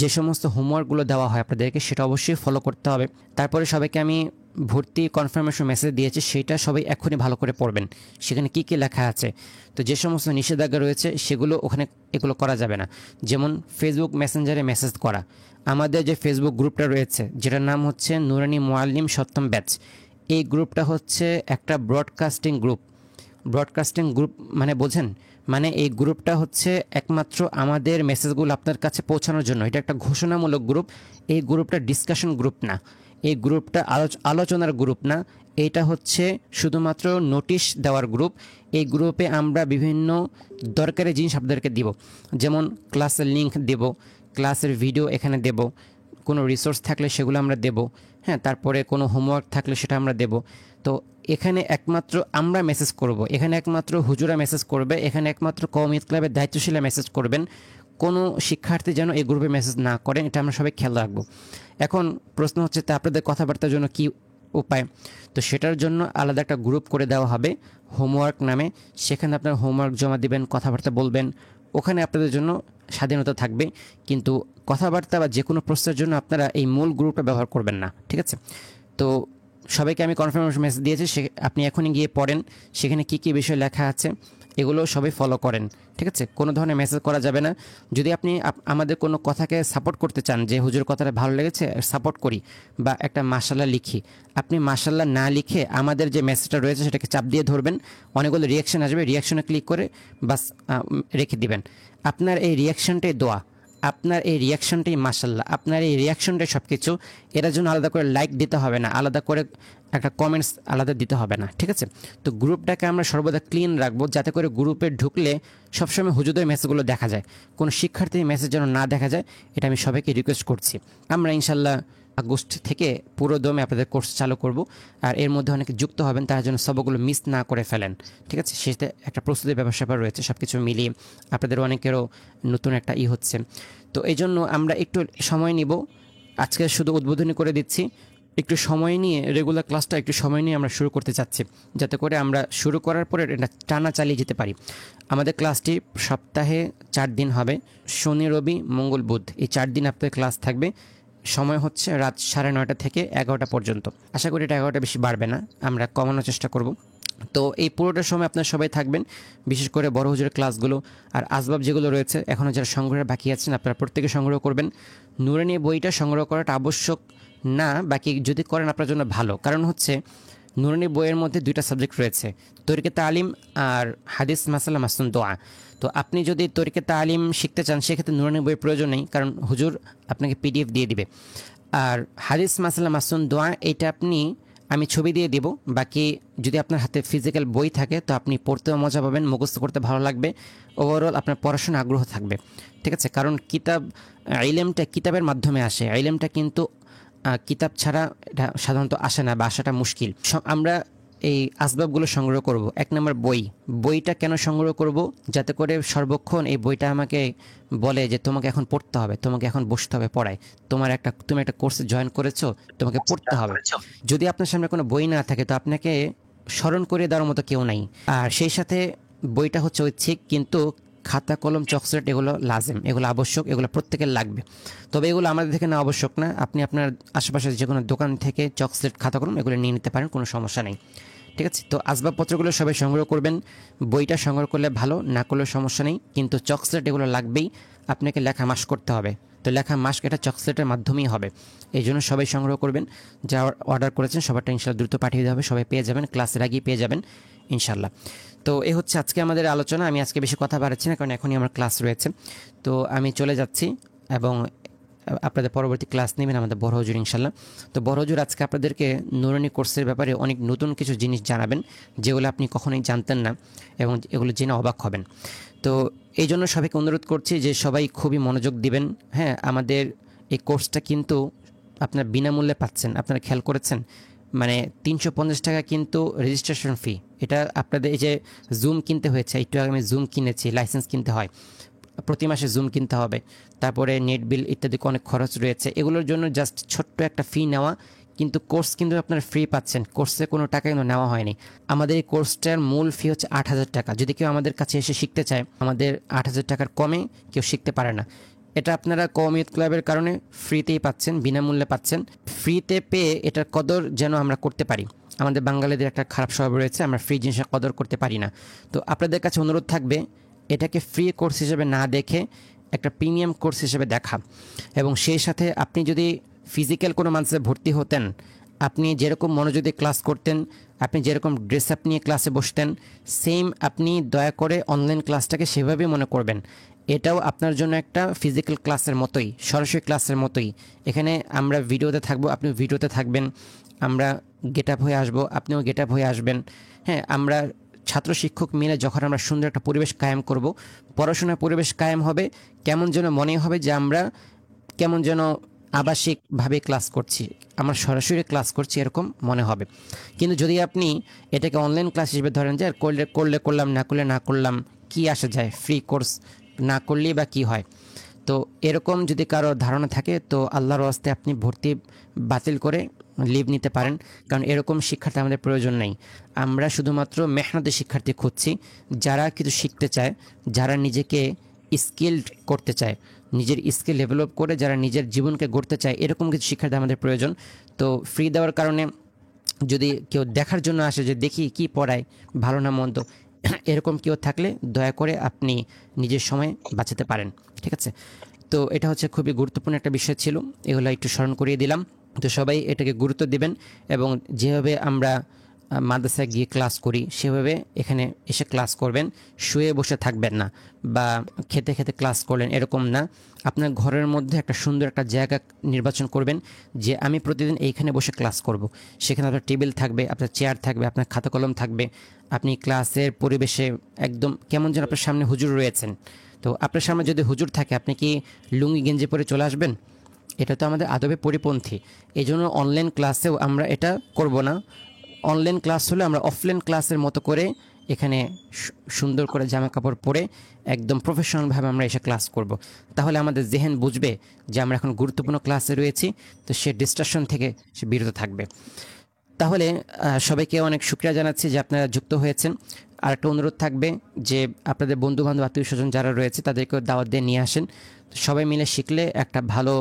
যে সমস্ত হোমওয়ার্কগুলো দেওয়া হয় আপনাদেরকে সেটা অবশ্যই ফলো করতে হবে। তারপরে সবাইকে আমি ভর্তি কনফার্মেশন মেসেজ দিয়েছি, সেইটা সবাই এখনই ভালো করে পড়বেন। সেখানে কী কী লেখা আছে, তো যে সমস্ত নিষেধাজ্ঞা রয়েছে সেগুলো ওখানে এগুলো করা যাবে না। যেমন ফেসবুক মেসেঞ্জারে মেসেজ করা। আমাদের যে ফেসবুক গ্রুপটা রয়েছে যেটার নাম হচ্ছে নুরানি মুআল্লিম সপ্তম ব্যাচ, এই গ্রুপটা হচ্ছে একটা ব্রডকাস্টিং গ্রুপ। মানে বোঝেন, মানে এই গ্রুপটা হচ্ছে একমাত্র আমাদের মেসেজগুলো আপনার কাছে পৌঁছানোর জন্য। এটা একটা ঘোষণামূলক গ্রুপ। এই গ্রুপটা ডিসকাশন গ্রুপ না, এই গ্রুপটা আলোচনার গ্রুপ না, এটা হচ্ছে শুধুমাত্র নোটিশ দেওয়ার গ্রুপ। এই গ্রুপে আমরা বিভিন্ন দরকারি জিনিস আপনাদেরকে দিব, যেমন ক্লাসের লিঙ্ক দেব, ক্লাসের ভিডিও এখানে দেব, কোনো রিসোর্স থাকলে সেগুলো আমরা দেব, হ্যাঁ, তারপরে কোনো হোমওয়ার্ক থাকলে সেটা আমরা দেব। তো এখানে একমাত্র আমরা মেসেজ করব, এখানে একমাত্র হুজুরা মেসেজ করবে, এখানে একমাত্র কওমিয়ত ক্লাবের দায়িত্বশীলা মেসেজ করবেন। কোনো শিক্ষার্থী যেন এই গ্রুপে মেসেজ না করেন, এটা আমরা সবাই খেয়াল রাখবো। এখন প্রশ্ন হচ্ছে তা আপনাদের কথাবার্তার জন্য কি উপায়? তো সেটার জন্য আলাদা একটা গ্রুপ করে দেওয়া হবে হোমওয়ার্ক নামে। সেখানে আপনারা হোমওয়ার্ক জমা দিবেন, কথাবার্তা বলবেন, ওখানে আপনাদের জন্য স্বাধীনতা থাকবে। কিন্তু কথাবার্তা বা যে কোনো প্রশ্নের জন্য আপনারা এই মূল গ্রুপটা ব্যবহার করবেন না, ঠিক আছে? তো সবাইকে আমি কনফার্মেশন মেসেজ দিয়েছি, আপনি এখনই গিয়ে পড়েন, সেখানে কী কী বিষয় লেখা আছে এগুলো সবাই ফলো করেন, ঠিক আছে? কোনো ধরনের মেসেজ করা যাবে না। যদি আপনি আমাদের কোনো কথাকে সাপোর্ট করতে চান, যে হুজুর কথাটা ভালো লেগেছে সাপোর্ট করি, বা একটা মাশাল্লাহ লিখি, আপনি মাশাল্লাহ না লিখে আমাদের যে মেসেজটা রয়েছে সেটাকে চাপ দিয়ে ধরবেন, অনেকগুলো রিয়াকশন আসবে, রিয়াকশনে ক্লিক করে বাস রেখে দিবেন। আপনার এই রিয়াকশনটাই দোয়া, আপনার এই রিয়াকশনটাই মাশাল্লাহ, আপনার এই রিয়াকশনটাই সব কিছু। এটার জন্য আলাদা করে লাইক দিতে হবে না, আলাদা করে একটা কমেন্টস আলাদা দিতে হবে না, ঠিক আছে? তো গ্রুপটাকে আমরা সর্বদা ক্লিন রাখবো, যাতে করে গ্রুপে ঢুকলে সবসময় হুজুদের মেসেজগুলো দেখা যায়, কোনো শিক্ষার্থীর মেসেজ যেন না দেখা যায়। এটা আমি সবাইকে রিকোয়েস্ট করছি। আমরা ইনশাল্লাহ আগস্ট থেকে পুরো দমে আপনাদের কোর্স চালু করব, আর এর মধ্যে অনেকে যুক্ত হবেন, তার জন্য সবগুলো মিস না করে ফেলেন, ঠিক আছে? সেটা একটা প্রস্তুতির ব্যাপার রয়েছে, সব কিছু মিলিয়ে আপনাদের অনেকেরও নতুন একটা হচ্ছে। তো এই জন্য আমরা একটু সময় নিব, আজকে শুধু উদ্বোধনী করে দিচ্ছি, একটু সময় নিয়ে রেগুলার ক্লাসটা একটু সময় নিয়ে আমরা শুরু করতে চাচ্ছি, যাতে করে আমরা শুরু করার পরে এটা টানা চালিয়ে যেতে পারি। আমাদের ক্লাসটি সপ্তাহে 4 দিন হবে, শনি, রবি, মঙ্গল, বুধ, এই 4 দিন আপনাদের ক্লাস থাকবে। সময় হচ্ছে রাত 9:30 থেকে 11টা পর্যন্ত। আশা করি এটা 11টা বেশি বাড়বে না, আমরা কমানোর চেষ্টা করব। তো এই পুরোটা সময় আপনারা সবাই থাকবেন, বিশেষ করে বড় হুজুরের ক্লাসগুলো আর আসবাব যেগুলো রয়েছে এখনও যারা সংগ্রহের বাকি আছেন আপনারা প্রত্যেকে সংগ্রহ করবেন। নুরানি বইটা সংগ্রহ করাটা আবশ্যক না, বাকি যদি করেন আপনার জন্য ভালো। কারণ হচ্ছে নুরানি বইয়ের মধ্যে দুইটা সাবজেক্ট রয়েছে, তরিকে তালিম আর হাদিস মাসালা মাসনুন দোয়া। তো আপনি যদি তরিকে তালিম শিখতে চান সেক্ষেত্রে নুরানি বইয়ের প্রয়োজন নেই, কারণ হুজুর আপনাকে পিডিএফ দিয়ে দিবে। আর হাদিস মাসালা মাসনুন দোয়া এটা আমি ছবি দিয়ে দিব। বাকি যদি আপনার হাতে ফিজিক্যাল বই থাকে তো আপনি পড়তেও মজা পাবেন, মুখস্থ করতে ভালো লাগবে, ওভারঅল আপনার পড়াশোনা আগ্রহ থাকবে। ঠিক আছে, কারণ ইলমটা কিতাবের মাধ্যমে আসে, ইলমটা কিন্তু কিতাব ছাড়া এটা সাধারণত আসে না বা আসাটা মুশকিল। আমরা এই আসবাবগুলো সংগ্রহ করব। 1 নম্বর বইটা কেন সংগ্রহ করব? যাতে করে সর্বক্ষণ এই বইটা আমাকে বলে যে তোমাকে এখন পড়তে হবে, তোমাকে এখন বসতে হবে পড়ায়, তুমি একটা কোর্সে জয়েন করেছো, তোমাকে পড়তে হবে। যদি আপনার সামনে কোনো বই না থাকে তো আপনাকে স্মরণ করে দেওয়ার মতো কেউ নাই। আর সেই সাথে বইটা হচ্ছে ঐচ্ছিক, কিন্তু খাতা কলম চকলেট এগুলো লাজেম, এগুলো আবশ্যক, এগুলো প্রত্যেকের লাগবে। তবে এগুলো আমাদের থেকে না আবশ্যক না, আপনি আপনার আশেপাশে যে কোনো দোকান থেকে চকলেট খাতা কলম এগুলো নিয়ে নিতে পারেন, কোনো সমস্যা নেই। ঠিক আছে, তো আসবাবপত্রগুলো সবাই সংগ্রহ করবেন। বইটা সংগ্রহ করলে ভালো, না করলেও সমস্যা নেই, কিন্তু চকলেট এগুলো লাগবেই। আপনাকে লেখা মাস করতে হবে, তো লেখা মাস এটা চকলেটের মাধ্যমেই হবে। এই জন্য সবাই সংগ্রহ করবেন। যা অর্ডার করেছেন সবারটা ইনশাল্লাহ দ্রুত পাঠিয়ে দেওয়া হবে, সবাই পেয়ে যাবেন, ক্লাসের আগেই পেয়ে যাবেন ইনশাল্লাহ। তো এ হচ্ছে আজকে আমাদের আলোচনা। আমি আজকে বেশি কথা বাড়াচ্ছি না, কারণ এখনই আমার ক্লাস রয়েছে। তো আমি চলে যাচ্ছি এবং আপনাদের পরবর্তী ক্লাস নেবেন আমাদের বড় হুজুর ইনশাল্লাহ। তো বড় হুজুর আজকে আপনাদেরকে নুরানি কোর্সের ব্যাপারে অনেক নতুন কিছু জিনিস জানাবেন, যেগুলো আপনি কখনোই জানতেন না এবং এগুলো জেনে অবাক হবেন। তো এই জন্য সবাইকে অনুরোধ করছি যে সবাই খুবই মনোযোগ দিবেন। হ্যাঁ, আমাদের এই কোর্সটা কিন্তু আপনার বিনামূল্যে পাচ্ছেন, আপনারা খেয়াল করেছেন। মানে 350 টাকা কিন্তু রেজিস্ট্রেশন ফি। এটা আপনাদের এই যে জুম কিনতে হয়েছে, একটু আগে আমি জুম কিনেছি, লাইসেন্স কিনতে হয়, প্রতি মাসে জুম কিনতে হবে, তারপরে নেট বিল ইত্যাদি অনেক খরচ রয়েছে। এগুলোর জন্য জাস্ট ছোট্ট একটা ফি নেওয়া, কিন্তু কোর্স কিন্তু আপনারা ফ্রি পাচ্ছেন, কোর্সে কোনো টাকা কিন্তু নেওয়া হয়নি। আমাদের এই কোর্সটার মূল ফি হচ্ছে 8,000 টাকা। যদি কেউ আমাদের কাছে এসে শিখতে চায়, আমাদের 8,000 টাকার কমে কেউ শিখতে পারে না। এটা আপনারা কওমিয়ত ক্লাবের কারণে ফ্রিতেই পাচ্ছেন, বিনামূল্যে পাচ্ছেন। ফ্রিতে পেয়ে এটার কদর যেন আমরা করতে পারি। আমাদের বাঙালিদের একটা খারাপ স্বভাব রয়েছে, আমরা ফ্রি জিনিসের কদর করতে পারি না। তো আপনাদের কাছে অনুরোধ থাকবে এটাকে ফ্রি কোর্স হিসেবে না দেখে একটা প্রিমিয়াম কোর্স হিসেবে দেখা। এবং সেই সাথে আপনি যদি ফিজিক্যাল কোনো মাদ্রাসায় ভর্তি হতেন, আপনি যেরকম মনোযোগী ক্লাস করতেন, আপনি যেরকম ড্রেস আপ নিয়ে ক্লাসে বসতেন, সেম আপনি দয়া করে অনলাইন ক্লাসটাকে সেভাবেই মনে করবেন। এটাও আপনার জন্য একটা ফিজিক্যাল ক্লাসের মতোই, সরাসরি ক্লাসের মতোই। এখানে আমরা ভিডিওতে থাকবো, আপনিও ভিডিওতে থাকবেন, আমরা গেট আপ হয়ে আসবো, আপনিও গেট আপ হয়ে আসবেন। হ্যাঁ, আমরা ছাত্র শিক্ষক মিলে যখন আমরা সুন্দর একটা পরিবেশ কায়েম করব, পড়াশোনার পরিবেশ কায়েম হবে, কেমন যেন মনে হবে যে আমরা কেমন যেন আবাসিকভাবে ক্লাস করছি, আমরা সরাসরি ক্লাস করছি এরকম মনে হবে। কিন্তু যদি আপনি এটাকে অনলাইন ক্লাস হিসেবে ধরেন যে করলে করলাম, না করলে না করলাম, কি আসা যায়, ফ্রি কোর্স না করলেই বা কী হয়, তো এরকম যদি কারো ধারণা থাকে তো আল্লাহর ওয়াস্তে আপনি ভর্তি বাতিল করে লিভ নিতে পারেন, কারণ এরকম শিক্ষার্থী আমাদের প্রয়োজন নেই। আমরা শুধুমাত্র মেহনতি শিক্ষার্থী খুঁজছি, যারা কিছু শিখতে চায়, যারা নিজেকে স্কিলড করতে চায়, নিজের স্কিল ডেভেলপ করে যারা নিজের জীবনকে গড়তে চায়, এরকম কিছু শিক্ষার্থী আমাদের প্রয়োজন। তো ফ্রি দেওয়ার কারণে যদি কেউ দেখার জন্য আসে যে দেখি কি পড়ায়, ভালো না মন্দ, এরকম কেউ থাকলে দয়া করে আপনি নিজের সময় বাঁচাতে পারেন। ঠিক আছে, তো এটা হচ্ছে খুবই গুরুত্বপূর্ণ একটা বিষয় ছিল, এগুলো একটু স্মরণ করিয়ে দিলাম। তো সবাই এটাকে গুরুত্ব দিবেন এবং যেভাবে আমরা মাদ্রাসায় গিয়ে ক্লাস করি সেভাবে এখানে এসে ক্লাস করবেন। শুয়ে বসে থাকবেন না বা খেতে খেতে ক্লাস করলেন এরকম না। আপনার ঘরের মধ্যে একটা সুন্দর একটা জায়গা নির্বাচন করবেন যে আমি প্রতিদিন এইখানে বসে ক্লাস করব। সেখানে আপনার টেবিল থাকবে, আপনার চেয়ার থাকবে, আপনার খাতা কলম থাকবে, আপনি ক্লাসের পরিবেশে একদম কেমন যেন আপনার সামনে হুজুর রয়েছেন। তো আপনার সামনে যদি হুজুর থাকে আপনি কি লুঙ্গি গেঞ্জি পরে চলে আসবেন? এটা তো আমাদের আদবে পরিপন্থী। এই জন্য অনলাইন ক্লাসেও আমরা এটা করব না। অনলাইন ক্লাস হলে আমরা অফলাইন ক্লাসের মতো করে এখানে সুন্দর করে জামা কাপড় পরে একদম প্রফেশনালভাবে আমরা এসে ক্লাস করব। তাহলে আমাদের জেহেন বুঝবে যে আমরা এখন গুরুত্বপূর্ণ ক্লাসে রয়েছি, তো সে ডিস্ট্রাকশন থেকে সে বিরত থাকবে। তাহলে সবাইকে অনেক শুকরিয়া জানাচ্ছি যে আপনারা যুক্ত হয়েছেন। আর একটা অনুরোধ থাকবে যে আপনাদের বন্ধুবান্ধব আত্মীয় স্বজন যারা রয়েছে তাদেরকেও দাওয়াত দিয়ে নিয়ে আসেন। সবাই মিলে শিখলে একটা ভালো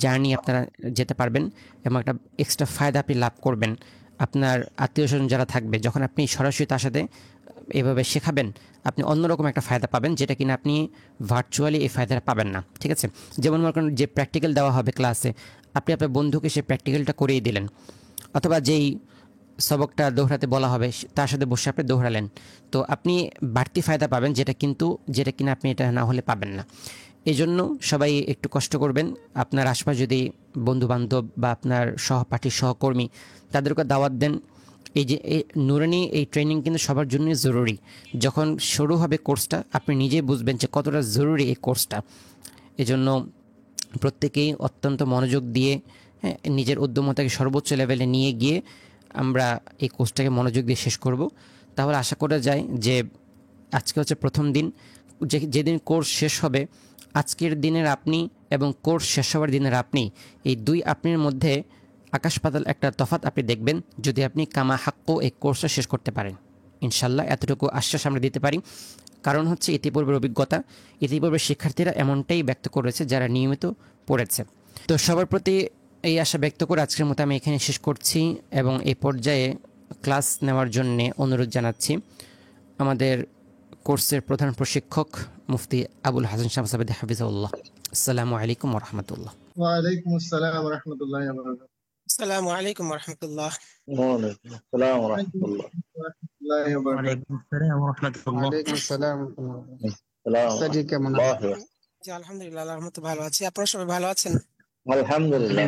জার্নি আপনারা যেতে পারবেন এবং একটা এক্সট্রা ফায়দা আপনি লাভ করবেন। আপনার আত্মীয় স্বজন যারা থাকবে, যখন আপনি সরাসরি তার সাথে এভাবে শেখাবেন, আপনি অন্যরকম একটা ফায়দা পাবেন, যেটা কিনা আপনি ভার্চুয়ালি এই ফায়দাটা পাবেন না। ঠিক আছে, যেমন মনে করেন যে প্র্যাকটিক্যাল দেওয়া হবে ক্লাসে, আপনি আপনার বন্ধুকে সেই প্র্যাকটিক্যালটা করিয়ে দিলেন, অথবা যেই সবকটা দোহরাতে বলা হবে তার সাথে বসে আপনি দোহরালেন, তো আপনি বাড়তি ফায়দা পাবেন, যেটা কিনা আপনি এটা না হলে পাবেন না। এই জন্য সবাই একটু কষ্ট করবেন। আপনার আশপাশ যদি বন্ধুবান্ধব বা আপনার সহপাঠী সহকর্মী তাদেরকে দাওয়াত দেন। এই যে এই নুরানি এই ট্রেনিং কিন্তু সবার জন্যই জরুরি। যখন শুরু হবে কোর্সটা আপনি নিজেই বুঝবেন যে কতটা জরুরি এই কোর্সটা। এজন্য প্রত্যেকেই অত্যন্ত মনোযোগ দিয়ে, হ্যাঁ, নিজের উদ্যমতাকে সর্বোচ্চ লেভেলে নিয়ে গিয়ে আমরা এই কোর্সটাকে মনোযোগ দিয়ে শেষ করব। তাহলে আশা করা যায় যে আজকে হচ্ছে প্রথম দিন, যেদিন কোর্স শেষ হবে আজকের দিনের আপনি এবং কোর্স শেষ হওয়ার দিনের আপনি, এই দুই আপনির মধ্যে আকাশ পাতাল একটা তফাৎ আপনি দেখবেন যদি আপনি কামা হাক্কো এই কোর্সটা শেষ করতে পারেন। ইনশাল্লাহ এতটুকু আশ্বাস আমরা দিতে পারি। কারণ হচ্ছে ইতিপূর্বের অভিজ্ঞতা, ইতিপূর্বের শিক্ষার্থীরা এমনটাই ব্যক্ত করেছে যারা নিয়মিত পড়েছে। তো সবার প্রতি এই আশা ব্যক্ত করে আজকের মতো আমি এখানে শেষ করছি এবং এই পর্যায়ে ক্লাস নেওয়ার জন্য অনুরোধ জানাচ্ছি আমাদের কোর্সের প্রধান প্রশিক্ষক মুফতি আবুল হাসান শামসাবাদী হাফিজাহুল্লাহ। আসসালামু আলাইকুম ওয়া রাহমাতুল্লাহ। ওয়ালাইকুম আসসালাম ওয়া রাহমাতুল্লাহি ওয়া বারাকাতুহু। আসসালামু আলাইকুম রহমতুল্লাহ। وعليكم السلام ورحمة الله. রাহমাতুল্লাহি ওয়া বারাকাতুহু। ওয়ালাইকুম আসসালাম ওয়া রাহমাতুল্লাহ। ওয়ালাইকুম আসসালাম। السلام স্টাডি কেমন الله আছেন? জি আলহামদুলিল্লাহ, আল্লাহর রহমতে ভালো আছি। আপনারা সবাই ভালো আছেন? الحمد لله.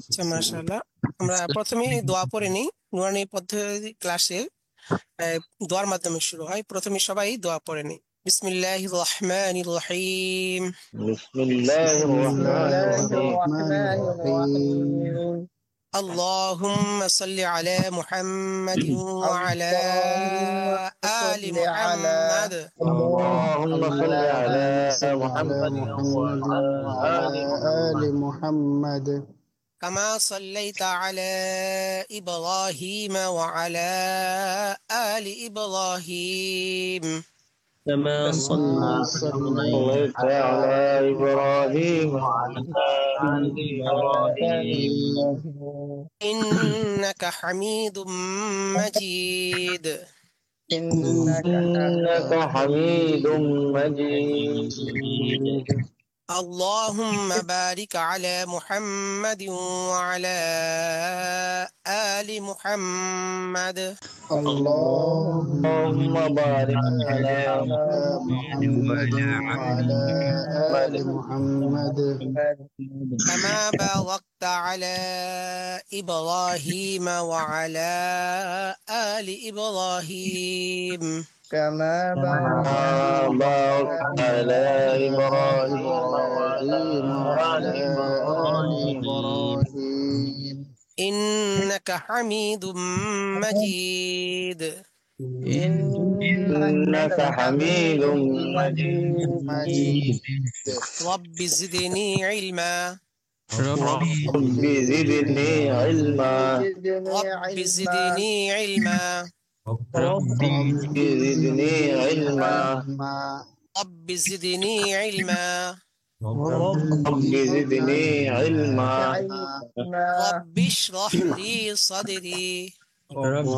আচ্ছা, মাশাআল্লাহ। আমরা প্রথমেই দোয়া পড়ে নিই। নুরানি পদ্ধতি ক্লাসে দোয়ার মাধ্যমে শুরু হয়। প্রথমে সবাই দোয়া পড়ে নিই। বিসমিল্লাহির রহমানির রহিম। بسم الله الرحمن الرحيم. اللهم صل على محمد وعلى آل محمد اللهم صل على محمد وعلى آل آل محمد محمد كما صليت على إبراهيم وعلى آل إبراهيم كما كما صليت على إبراهيم وعلى آل إبراهيم إنك حميد مجيد إنك حميد مجيد. اللهم بارك على محمد وعلى آل محمد اللهم بارك على محمد وعلى آل محمد كما باركت على إبراهيم وعلى آل إبراهيم كما باركت على إبراهيم وعلى آل آل إبراهيم إبراهيم إنك حميد مجيد إنك حميد مجيد. رب زدني علما رب زدني علما رب زدني علما رب زدني علما رب زدني علما رب زدني علما رب اشرح لي صدري رب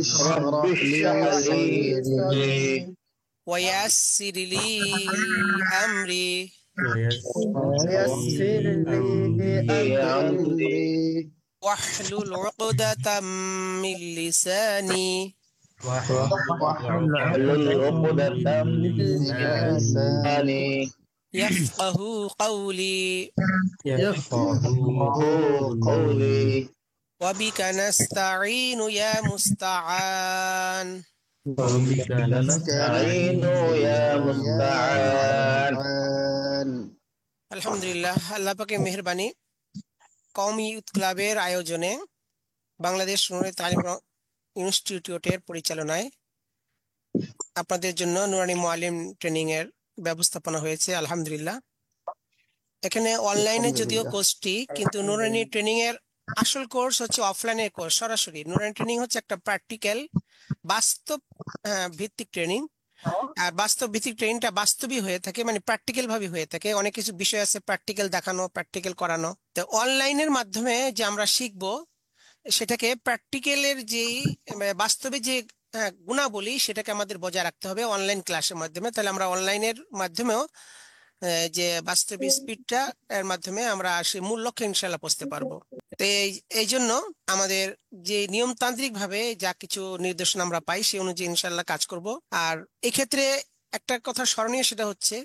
اشرح لي صدري ويسر لي أمري يسر لي أمري واحلل عقدة من لساني واحلل عقدة من لساني يفقه قولي يفقهوا قولي وبك نستعين يا مستعان نستعين يا مستعان. আলহামদুলিল্লাহ, আল্লাহ পাকের মেহেরবানি। কওমি ইউথ ক্লাবের আয়োজনে বাংলাদেশ নুরানি তালিম ইনস্টিটিউটের পরিচালনায় আপনাদের জন্য নুরানি মুআল্লিম ট্রেনিং এর ব্যবস্থাপনা হয়েছে। আলহামদুলিল্লাহ, এখানে অনলাইনে যদিও কোর্সটি, কিন্তু নুরানি ট্রেনিং এর আসল কোর্স হচ্ছে অফলাইনের কোর্স, সরাসরি। নুরানি ট্রেনিং হচ্ছে একটা প্র্যাকটিক্যাল বাস্তব ভিত্তিক ট্রেনিং। আর বাস্তব ভিত্তিক ট্রেনিংটা বাস্তবই হয়ে থাকে, মানে প্র্যাকটিক্যাল ভাবে হয়ে থাকে। অনেক কিছু বিষয় আছে প্র্যাকটিক্যাল দেখানো, প্র্যাকটিক্যাল করানো। তো অনলাইনের মাধ্যমে যে আমরা শিখবো সেটাকে প্র্যাকটিক্যালের যে বাস্তবে যে গুণাবলী সেটাকে আমাদের বজায় রাখতে হবে অনলাইন ক্লাসের মাধ্যমে। তাহলে আমরা অনলাইনের মাধ্যমেও যে বাস্তবিক স্পিডটা, এর মাধ্যমে আমরা সেই মূল লক্ষ্যে ইনশাল্লাহ পৌঁছতে পারবো। তো এই জন্য আমাদের যে নিয়মতান্ত্রিক ভাবে যা কিছু নির্দেশনা আমরা পাই সেই অনুযায়ী ইনশাল্লাহ কাজ করব। আর এক্ষেত্রে একটা কথা স্মরণীয়, সেটা হচ্ছে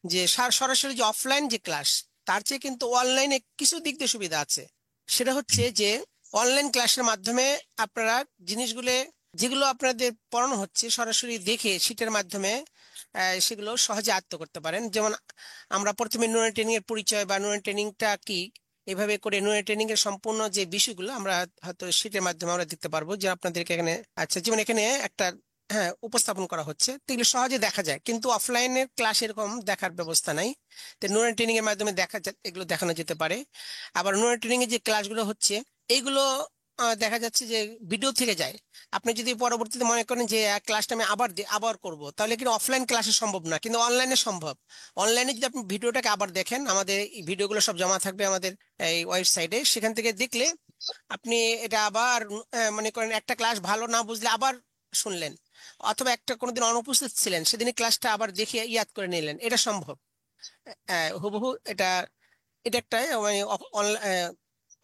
যে সরাসরি যে অফলাইন যে ক্লাস, তার চেয়ে কিন্তু অনলাইনে কিছু দিক দিয়ে সুবিধা আছে। সেটা হচ্ছে যে অনলাইন ক্লাসের মাধ্যমে আপনারা যেগুলো আপনাদের পড়ানো হচ্ছে সরাসরি দেখে শীটের মাধ্যমে সেগুলো সহজে আয়ত্ত করতে পারেন। যেমন আমরা প্রথমে নুরানি ট্রেনিং এর পরিচয় বা নুরানি ট্রেনিংটা কি, এভাবে করে নুরানি ট্রেনিং এর সম্পূর্ণ যে বিষয়গুলো আমরা হয়তো শীটের মাধ্যমে আমরা দেখতে পারবো, যে আপনাদেরকে এখানে যেমন এখানে একটা উপস্থাপন করা হচ্ছে, তো এগুলো সহজে দেখা যায়। কিন্তু অফলাইনের ক্লাস এরকম দেখার ব্যবস্থা নাই। তো নুরানি ট্রেনিং এর মাধ্যমে এগুলো দেখানো যেতে পারে। আবার নুরানি ট্রেনিং এর যে ক্লাসগুলো হচ্ছে এইগুলো দেখা যাচ্ছে যে ভিডিও থেকে যায়। আপনি যদি পরবর্তীতে মনে করেন যে ক্লাসটা আমি আবার করব, তাহলে কিন্তু অফলাইন ক্লাসে সম্ভব না, কিন্তু অনলাইনে সম্ভব। অনলাইনে যদি আপনি ভিডিওটাকে আবার দেখেন, আমাদের এই ভিডিওগুলো সব জমা থাকবে আমাদের এই ওয়েবসাইটে, সেখান থেকে দেখলে আপনি এটা আবার মনে করেন একটা ক্লাস ভালো না বুঝলে আবার শুনলেন, অথবা একটা কোনোদিন অনুপস্থিত ছিলেন সেদিনই ক্লাসটা আবার দেখে ইয়াদ করে নিলেন, এটা সম্ভব। হুবহু এটা এটা একটা মানে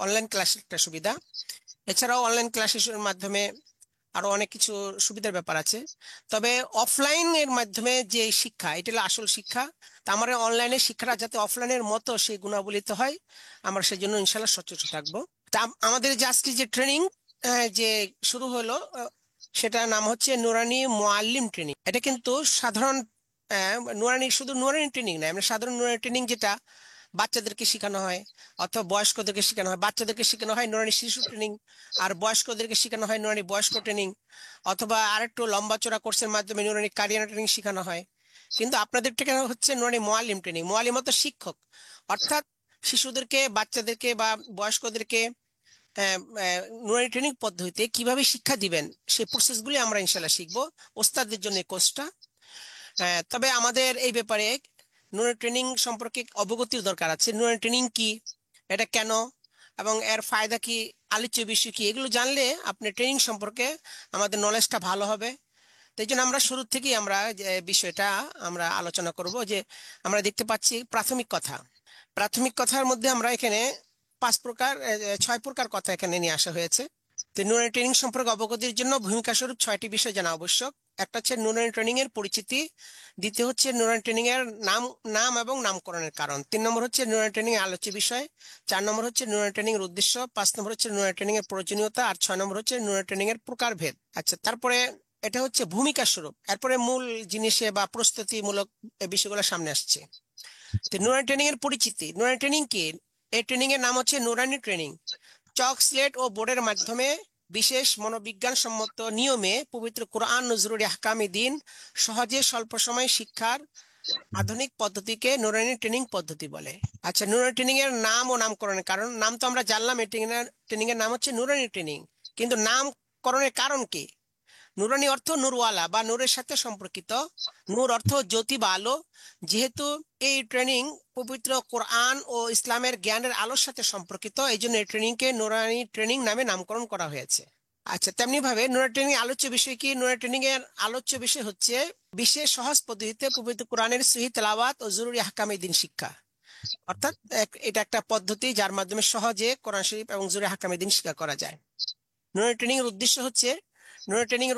অনলাইন ক্লাসের একটা সুবিধা। এছাড়াও অনলাইন ক্লাসের মাধ্যমে আরো অনেক কিছু সুবিধার ব্যাপার আছে। তবে অফলাইন এর মাধ্যমে যে শিক্ষা, এটা হলো আসল শিক্ষা। তা আমার অনলাইনের শিক্ষাটা যাতে অফলাইনের মতো সেই গুণাবলিতে হয়, আমরা সেই জন্য ইনশাল্লাহ সচেতন থাকবো। তা আমাদের যে আজকে যে ট্রেনিং যে শুরু হলো, সেটার নাম হচ্ছে নুরানি মুআল্লিম ট্রেনিং। এটা কিন্তু সাধারণ শুধু নুরানি ট্রেনিং নয়, আমরা সাধারণ নুরানি ট্রেনিং যেটা বাচ্চাদেরকে শেখানো হয় অথবা বয়স্কদেরকে শেখানো হয়। বাচ্চাদেরকে শেখানো হয় নুরানি শিশু ট্রেনিং, আর বয়স্কদেরকে শেখানো হয় নুরানি বয়স্ক ট্রেনিং, অথবা আরেকটু লম্বা চড়া কোর্সের মাধ্যমে নুরানি কারিয়ানা ট্রেনিং শেখানো হয়। কিন্তু আপনাদের শেখানো হচ্ছে নুরানি মুআল্লিম ট্রেনিং। মুআল্লিম অর্থাৎ শিক্ষক, অর্থাৎ শিশুদেরকে, বাচ্চাদেরকে বা বয়স্কদেরকে নুরানি ট্রেনিং পদ্ধতিতে কিভাবে শিক্ষা দিবেন সেই প্রসেসগুলি আমরা ইনশাল্লাহ শিখবো। ওস্তাদদের জন্য এই কোর্সটা। তবে আমাদের এই ব্যাপারে নুরানি ট্রেনিং সম্পর্কে অবগতির দরকার আছে। নুরানি ট্রেনিং কি, এটা কেন, এবং এর ফায়দা কি, আলোচ্য বিষয় কি, এগুলো জানলে আপনি ট্রেনিং সম্পর্কে আমাদের নলেজটা ভালো হবে। তাই জন্য আমরা শুরু থেকেই আমরা বিষয়টা আমরা আলোচনা করব। যে আমরা দেখতে পাচ্ছি প্রাথমিক কথার মধ্যে আমরা এখানে 6 প্রকার কথা এখানে নিয়ে আসা হয়েছে। তো নুরানি ট্রেনিং সম্পর্কে অবগতির জন্য ভূমিকা স্বরূপ 6টি বিষয় জানা আবশ্যক। একটা হচ্ছে নুরানি ট্রেনিং এর পরিচিতি, দ্বিতীয় হচ্ছে নুরানি ট্রেনিং এর নাম এবং নামকরণের কারণ, 3 নম্বর হচ্ছে নুরানি ট্রেনিং এর আলোচ্য বিষয়, 4 নম্বর হচ্ছে নুরানি ট্রেনিং এর উদ্দেশ্য, 5 নম্বর হচ্ছে নুরানি ট্রেনিং এর প্রয়োজনীয়তা, আর 6 নম্বর হচ্ছে নুরানি ট্রেনিং এর প্রকারভেদ। তারপরে এটা হচ্ছে ভূমিকা স্বরূপ, এরপরে মূল জিনিসে বা প্রস্তুতিমূলক বিষয়গুলো সামনে আসছে। তো নুরানি ট্রেনিং এর পরিচিতি। নুরানি ট্রেনিং কি? এই ট্রেনিং এর নাম হচ্ছে নুরানি ট্রেনিং। চক, স্লেট ও বোর্ডের মাধ্যমে বিশেষ মনোবিজ্ঞান সম্মত নিয়মে পবিত্র কোরআন ও জরুরি আহকামে দিন সহজে স্বল্প সময় শিক্ষার আধুনিক পদ্ধতিকে নুরানি ট্রেনিং পদ্ধতি বলে। নুরানি ট্রেনিং এর নাম ও নামকরণের কারণ। নাম তো আমরা জানলাম, এই ট্রেনিং এর নাম হচ্ছে নুরানি ট্রেনিং, কিন্তু নামকরণের কারণ কি? নুরানি অর্থ নূরওয়ালা বা নূরের সাথে সম্পর্কিত, নূর অর্থ জ্যোতি বা আলো। যেহেতু এই ট্রেনিং পবিত্র কোরআন ও ইসলামের জ্ঞানের আলোর সাথে সম্পর্কিত, এই জন্য এই ট্রেনিং কে নুরানি ট্রেনিং নামে নামকরণ করা হয়েছে। তেমনি ভাবে নুরানি ট্রেনিং আলোচ্য বিষয় কি? নুরানি ট্রেনিং এর আলোচ্য বিষয় হচ্ছে বিশেষ সহজ পদ্ধতিতে পবিত্র কোরআনের সহিহ তেলাওয়াত ও জরুরি আহকামে দিন শিক্ষা। অর্থাৎ এটা একটা পদ্ধতি যার মাধ্যমে সহজে কোরআন শরীফ এবং জরুরি আহকামে দিন শিক্ষা করা যায়। নুরানি ট্রেনিং এর